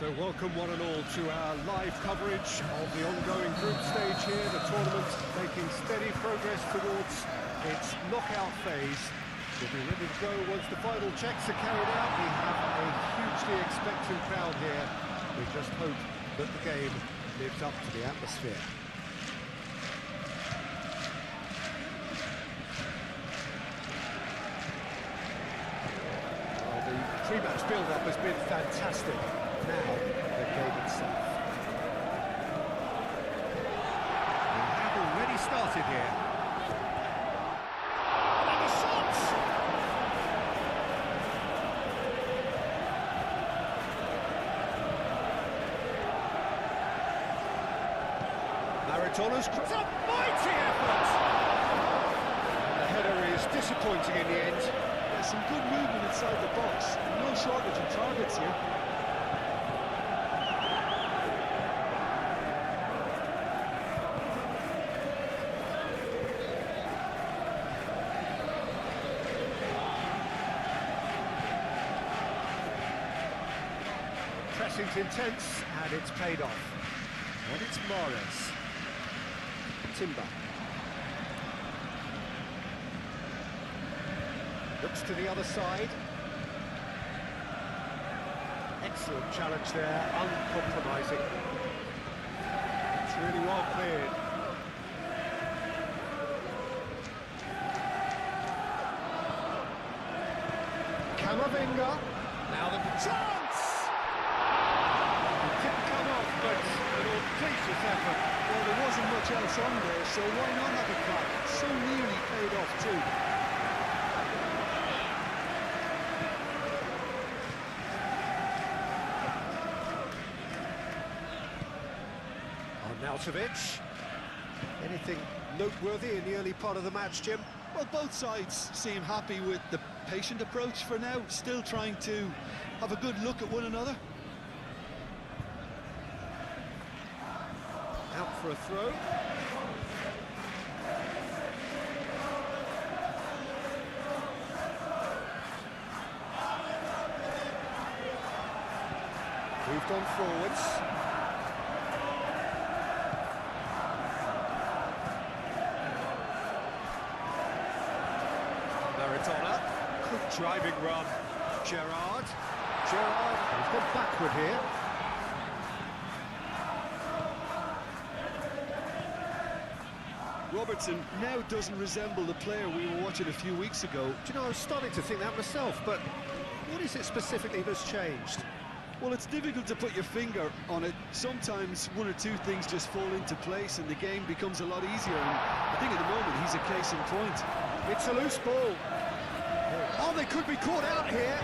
So welcome one and all to our live coverage of the ongoing group stage here, the tournament making steady progress towards its knockout phase. We'll be ready to go once the final checks are carried out. We have a hugely expectant crowd here. We just hope that the game lives up to the atmosphere. Well, the pre-match build-up has been fantastic. Now, the game itself. We have already started here. And the shots! Maritona's cross, a mighty effort! And the header is disappointing in the end. There's some good movement inside the box, no shortage of targets here. Pressing's intense, and it's paid off. And it's Mahrez. Timber. looks to the other side. Excellent challenge there, uncompromising. It's really well cleared. Camavinga, now the chance! It didn't come off, but an audacious effort. Well, there wasn't much else on there, so why not have a crack? So nearly paid off too. Arnautovic. Anything noteworthy in the early part of the match, Jim? Well, both sides seem happy with the patient approach for now, still trying to have a good look at one another. Out for a throw. Moved on forwards. Maradona. Good driving run. Gerrard. He's gone backward here. Robertson now doesn't resemble the player we were watching a few weeks ago. Do you know, I was starting to think that myself, but what is it specifically that's changed? Well, it's difficult to put your finger on it. Sometimes one or two things just fall into place and the game becomes a lot easier, and I think at the moment he's a case in point. It's a loose ball. Oh, they could be caught out here.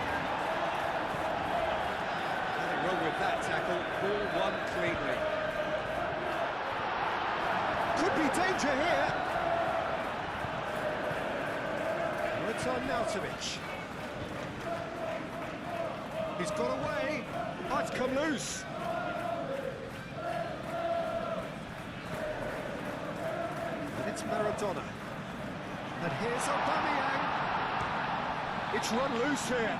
Nothing wrong with that tackle. Ball won cleanly. Could be danger here. Oh, it's Arnautovic. He's got away. Oh, it's come loose. And it's Maradona. And here's Aubameyang. It's run loose here.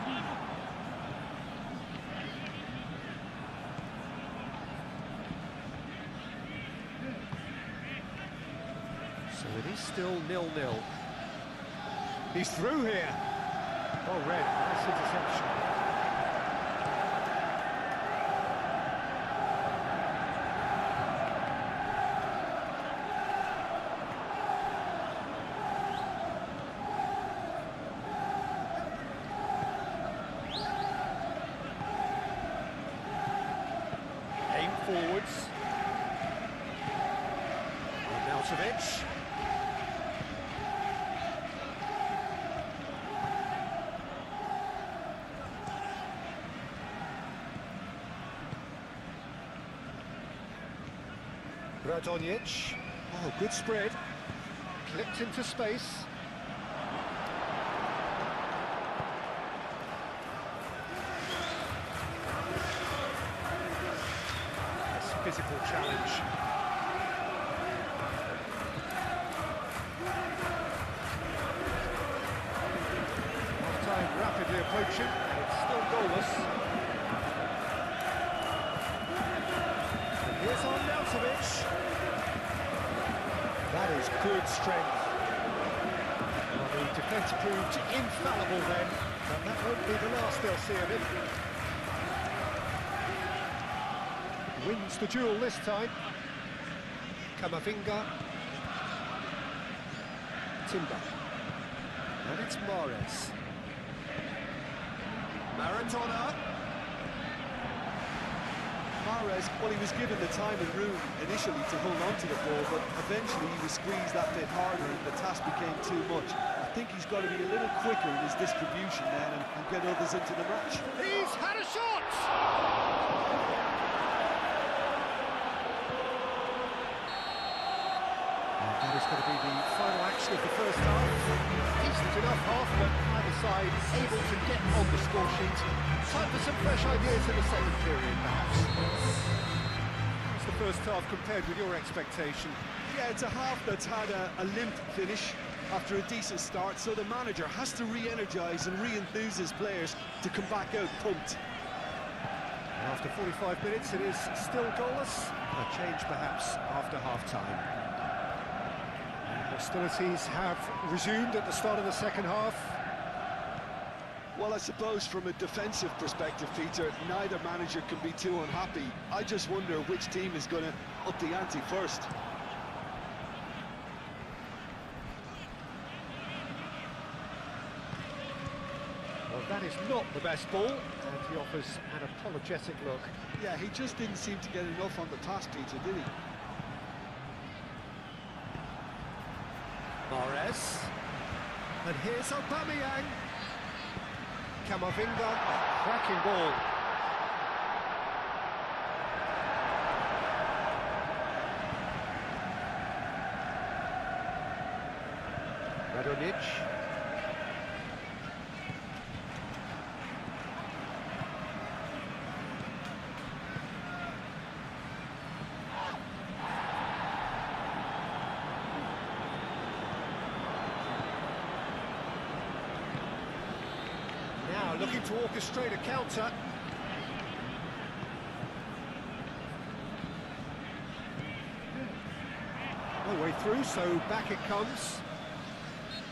So it is still 0-0. He's through here. Oh, red. Nice interception. Aim forwards. Arnautovic. Radonjic. Oh, good spread. Clipped into space. That's a physical challenge. Half-time rapidly approaching, and it's still goalless. And here's Arnautovic. That is good strength. Well, the defence proved infallible then, but that won't be the last they'll see of him. Wins the duel this time. Camavinga. Timber. And it's Mahrez. Maradona. Mahrez, well, he was given the time and room initially to hold on to the ball, but eventually he was squeezed that bit harder and the task became too much. I think he's got to be a little quicker in his distribution then and get others into the match. He's had a shot! And that is going to be the final action of the first half. Decent enough half, but either side able to get on the score sheet. Time for some fresh ideas in the second period, perhaps. How's the first half compared with your expectation? Yeah, it's a half that's had a limp finish after a decent start, so the manager has to re-energise and re-enthuse his players to come back out pumped. After 45 minutes, it is still goalless. A change, perhaps, after half-time. Hostilities have resumed at the start of the second half. Well, I suppose from a defensive perspective, Peter, neither manager can be too unhappy. I just wonder which team is going to up the ante first. Well, that is not the best ball, and he offers an apologetic look. Yeah, he just didn't seem to get enough on the pass, Peter, did he? Mahrez. And here's Aubameyang. Camavinga, cracking ball. Radonjic. Now looking to orchestrate a counter. No way through, so back it comes.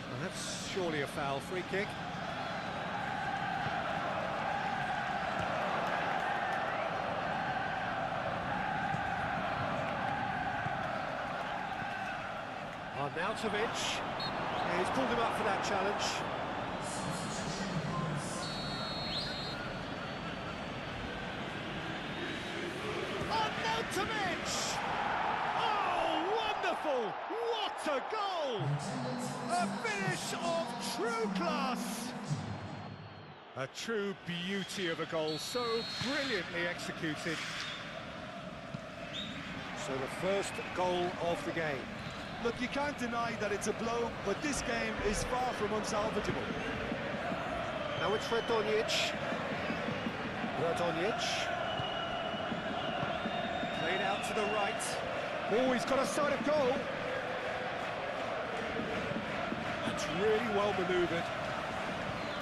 Well, that's surely a foul. Free kick. Arnautovic. Yeah, he's pulled him up for that challenge. Arnautovic! Oh, wonderful! What a goal! A finish of true class! A true beauty of a goal, so brilliantly executed. So the first goal of the game. Look, you can't deny that it's a blow, but this game is far from unsalvageable. Now it's Radonjic. Played out to the right. Oh, he's got a side of goal. That's really well manoeuvred.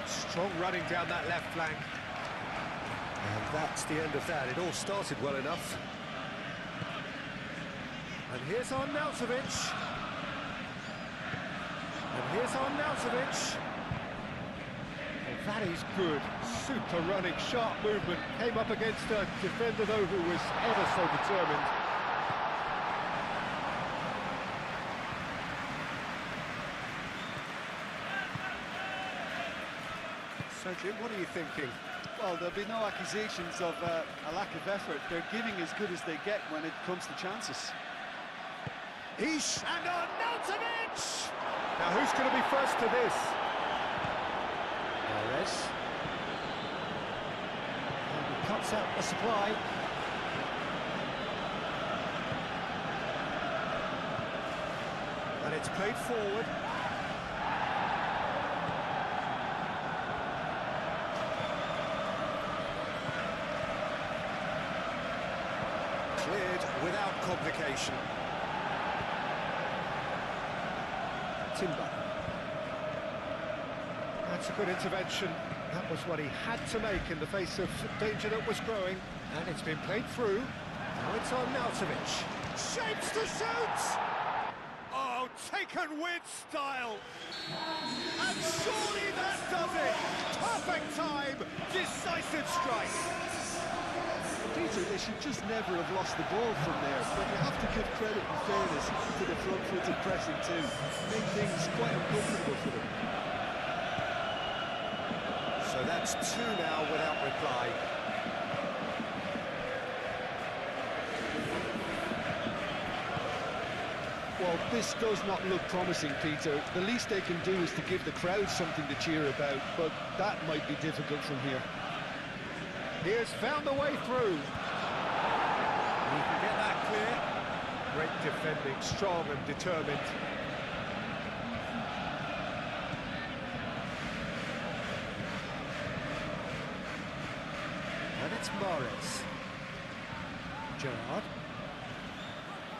Strong running down that left flank. And that's the end of that. It all started well enough. And here's Arnautovic. Well, that is good. Super running, sharp movement. Came up against a defender, though, who was ever so determined. So, Jim, what are you thinking? Well, there'll be no accusations of a lack of effort. They're giving as good as they get when it comes to chances. Ish and Arnautovic! Now who's going to be first to this? Mahrez. And he cuts out the supply. And it's played forward. Cleared without complication. Timber. That's a good intervention. That was what he had to make in the face of danger that was growing. And it's been played through. Now it's Arnautovic. Shapes to shoot! Oh, taken with style! And surely that does it! Perfect time! Decisive strike! Peter, they should just never have lost the ball from there, but you have to give credit and fairness to the front-footed pressing too. Make things quite uncomfortable for them. So that's two now without reply. Well, this does not look promising, Peter. The least they can do is to give the crowd something to cheer about, but that might be difficult from here. He has found the way through. He can get that clear. Great defending, strong and determined. And it's Mahrez. Gerrard.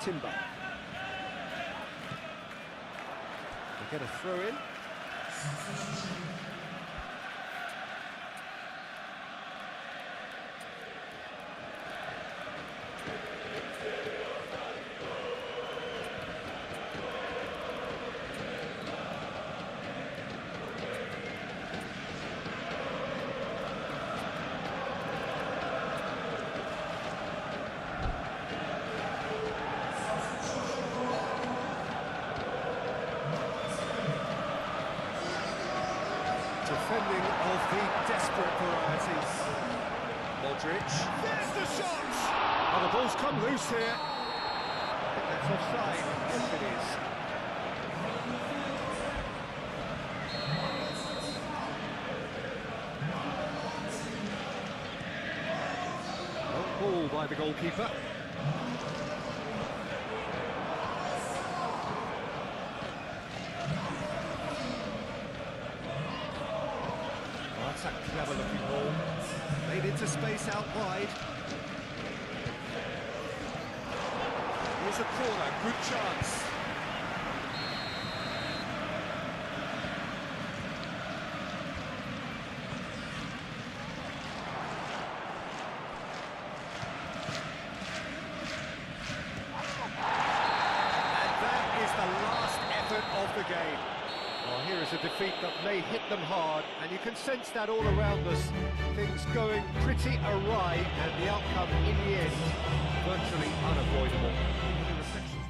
Timber. They get a throw in. Defending of the desperate varieties. Modric. There's the shot! Oh, the ball's come loose here. I think that's offside. Yes, it is. Long ball by the goalkeeper. That's a clever looking ball. Made into space out wide. Here's a corner, good chance. And that is the last effort of the game. Well, here is a defeat that may hit them hard, and you can sense that all around us. Things going pretty awry, and the outcome in the end, virtually unavoidable. Any reflections?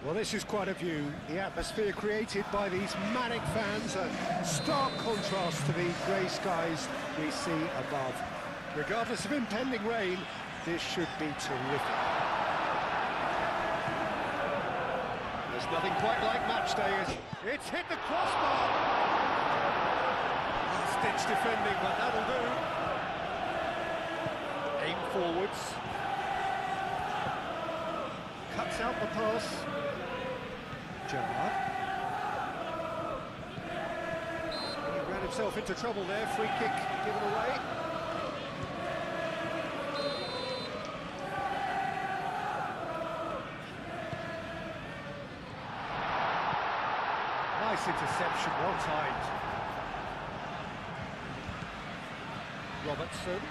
Well, this is quite a view. The atmosphere created by these manic fans, a stark contrast to the grey skies we see above. Regardless of impending rain, this should be terrific. There's nothing quite like match day. It's hit the crossbar! Last-ditch defending, but that'll do. Aim forwards. Cuts out the pass. Gerrard. He ran himself into trouble there. Free kick given away. Nice interception, well timed. Robertson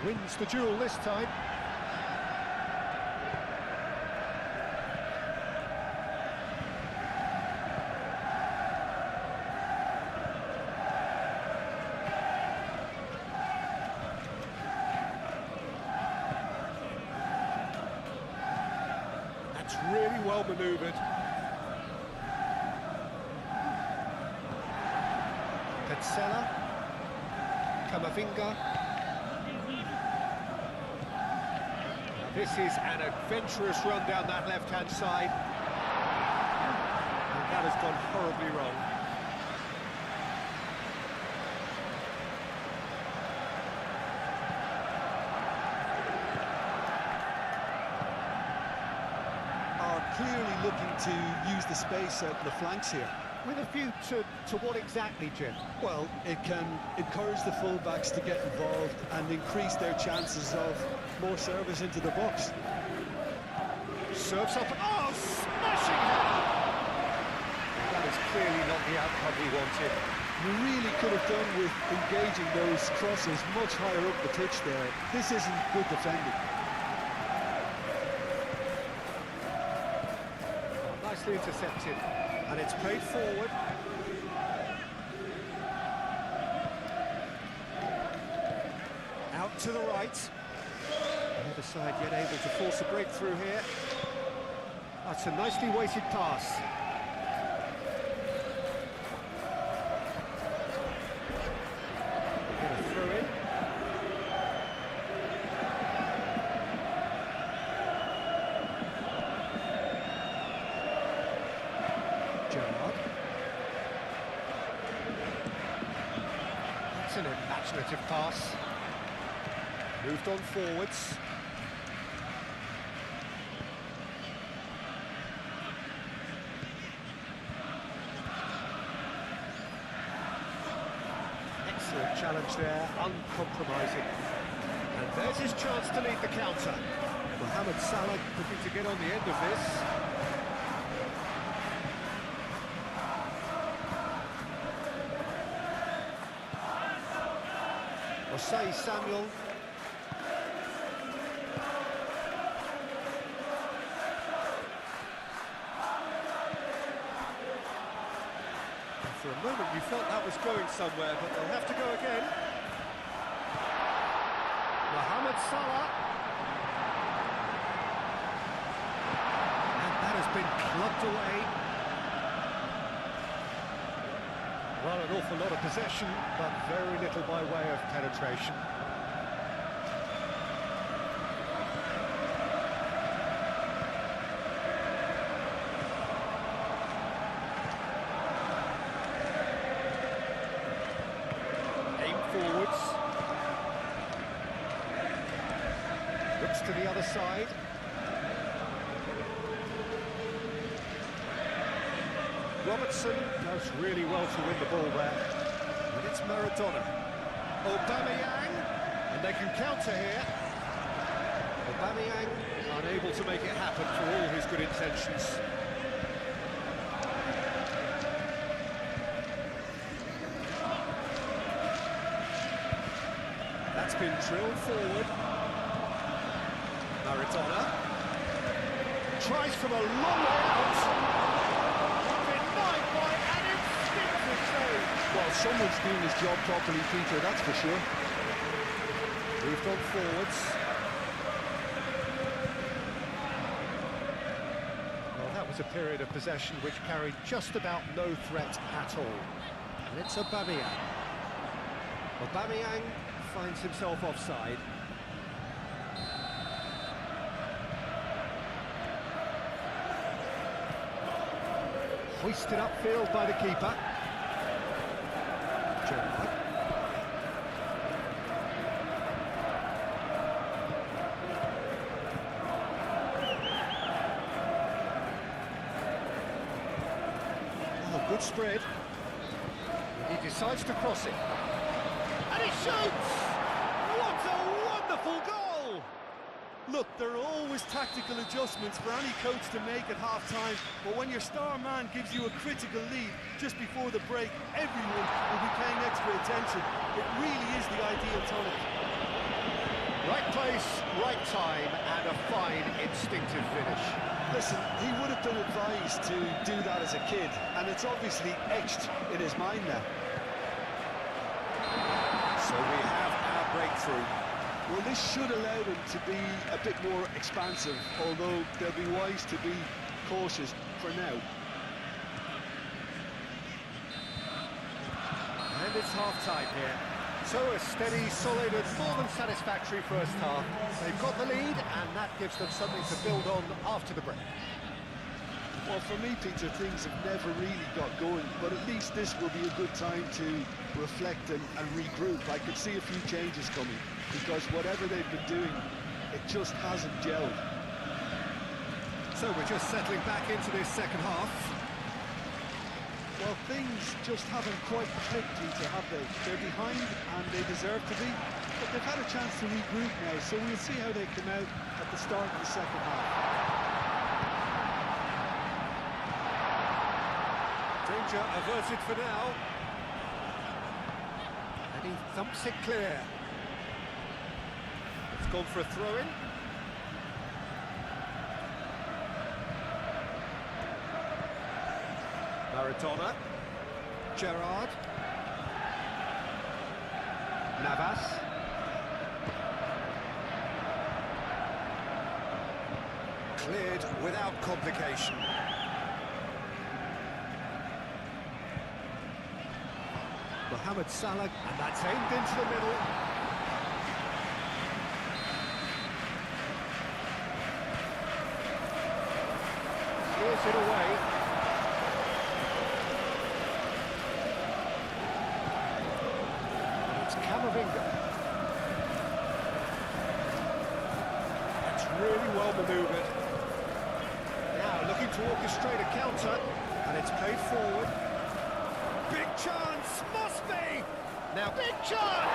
wins the duel this time. That's really well manoeuvred. Cancella, Camavinga. Now this is an adventurous run down that left-hand side. And that has gone horribly wrong. clearly looking to use the space out in the flanks here. With a view to what exactly, Jim? Well, it can encourage the fullbacks to get involved and increase their chances of more service into the box. Serves up, oh, smashing header! That is clearly not the outcome he wanted. You really could have done with engaging those crosses much higher up the pitch there. This isn't good defending. Oh, nicely intercepted, and it's played forward. Out to the right. Neither side yet able to force a breakthrough here. That's a nicely weighted pass. Get a throw in. Gerrard. That's an imaginative pass. Moved on forwards. Excellent challenge there, uncompromising. And there's his chance to lead the counter. Mohamed Salah looking to get on the end of this. Osei Samuel. For a moment you felt that was going somewhere, but they'll have to go again. Mohamed Salah. And that has been clubbed away. Well, an awful lot of possession, but very little by way of penetration. Forwards. Looks to the other side. Robertson does really well to win the ball there. And it's Maradona. Aubameyang, and they can counter here. Aubameyang unable to make it happen for all his good intentions. That's been drilled forward. Maradona tries from a long way out. Denied by an instinctive save. Well, someone's doing his job properly, Peter, that's for sure. Moved on forwards. Well, that was a period of possession which carried just about no threat at all. And it's Aubameyang. Aubameyang finds himself offside. Hoisted upfield by the keeper. Gerrard. Oh, good spread. He decides to cross it. And he shoots! What a wonderful goal! Look, there are always tactical adjustments for any coach to make at half-time, but when your star man gives you a critical lead just before the break, everyone will be paying extra attention. It really is the ideal tonic. Right place, right time, and a fine instinctive finish. Listen, he would have been advised to do that as a kid, and it's obviously etched in his mind now. So we have our breakthrough. Well, this should allow them to be a bit more expansive, although they'll be wise to be cautious for now. And it's half-time here. So a steady, solid and more than satisfactory first half. They've got the lead and that gives them something to build on after the break. Well, for me, Peter, things have never really got going, but at least this will be a good time to reflect and regroup. I could see a few changes coming, because whatever they've been doing, it just hasn't gelled. So we're just settling back into this second half. Well, things just haven't quite clicked, Peter, have they? They're behind, and they deserve to be, but they've had a chance to regroup now, so we'll see how they come out at the start of the second half. Danger averted for now. And he thumps it clear. It's gone for a throw-in. Maradona. Gerrard. Navas. Cleared without complication. Mohamed Salah, and that's aimed into the middle. Clears it away. And it's Camavinga. That's really well manoeuvred. Now looking to orchestrate a counter, and it's played forward. Big chance, must be! Now, big chance!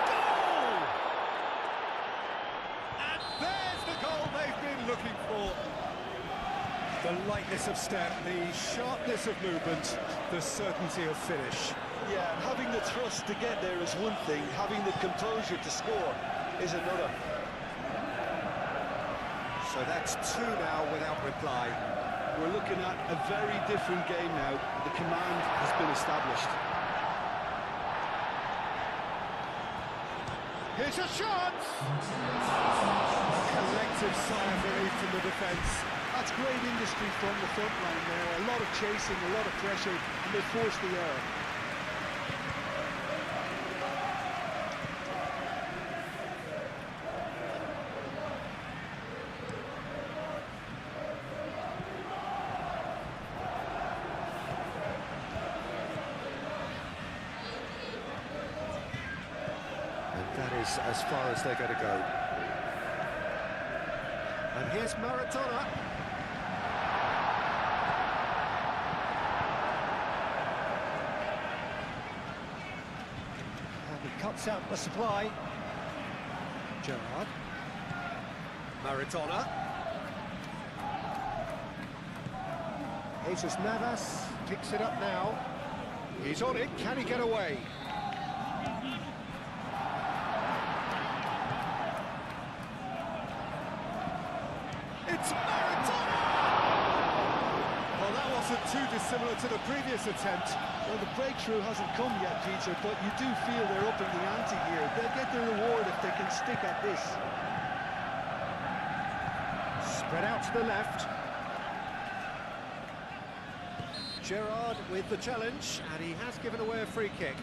Goal! And there's the goal they've been looking for. The lightness of step, the sharpness of movement, the certainty of finish. Yeah, and having the thrust to get there is one thing, having the composure to score is another. So that's two now without reply. We're looking at a very different game now. The command has been established. Here's a shot! Collective sigh of relief from the defence. That's great industry from the front line there. A lot of chasing, a lot of pressure, and they forced the error. That is as far as they're going to go. And here's Maradona. And he cuts out the supply. Gerrard. Maradona. Jesus Navas picks it up now. He's on it. Can he get away? It's Maradona! Well, that wasn't too dissimilar to the previous attempt. Well, the breakthrough hasn't come yet, Peter, but you do feel they're upping the ante here. They'll get their reward if they can stick at this. Spread out to the left. Gerrard with the challenge, and he has given away a free kick.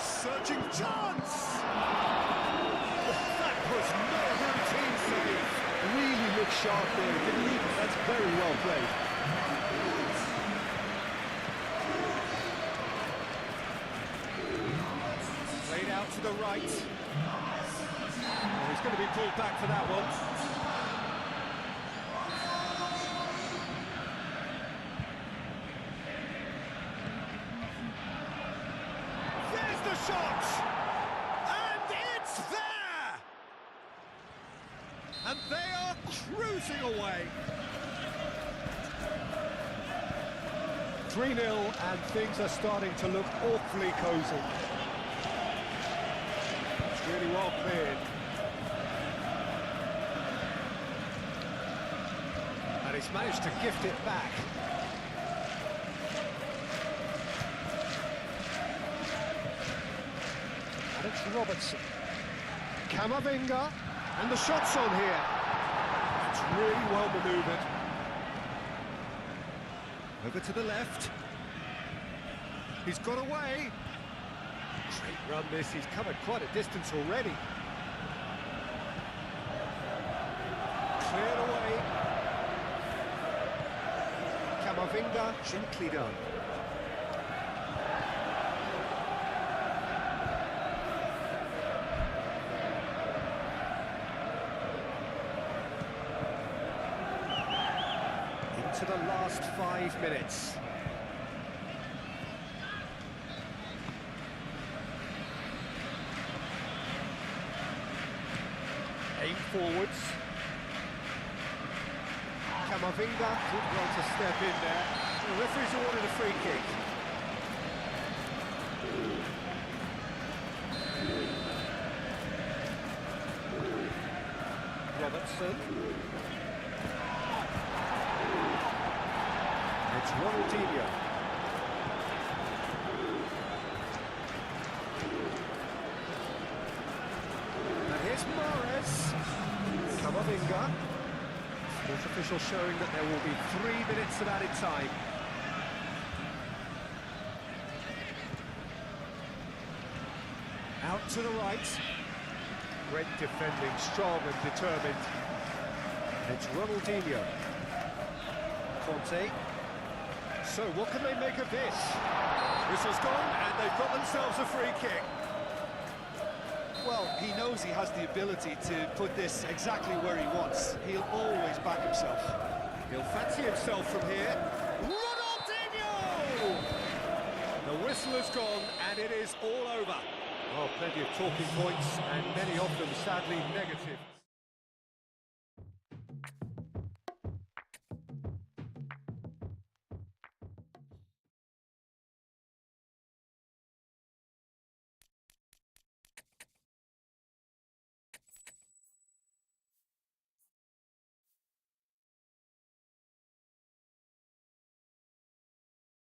Searching chance! That was no routine save. Really looked sharp there, didn't he? That's very well played. Played out to the right. Oh, he's going to be pulled back for that one. The shot, and it's there, and they are cruising away. 3-0, and things are starting to look awfully cosy. It's really well cleared. he's managed to gift it back. Alex Robertson. Camavinga, and the shot's on here. It's really well manoeuvred. Over to the left. He's got away. Great run this, he's covered quite a distance already. Cleared away. Camavinga, gently done. Into the last 5 minutes. Aim forwards. Camavinga did well to step in there. The referee's awarded a free kick. Robertson. It's Ronaldinho. And here's Mahrez. Camavinga. Sports official showing that there will be 3 minutes of added time. Out to the right. Great defending, strong and determined. It's Ronaldinho. Conte. So what can they make of this? Whistle's gone and they've got themselves a free kick. Well, he knows he has the ability to put this exactly where he wants. He'll always back himself. He'll fancy himself from here. Ronaldinho! The whistle has gone and it is all over. Oh, plenty of talking points and many of them sadly negative.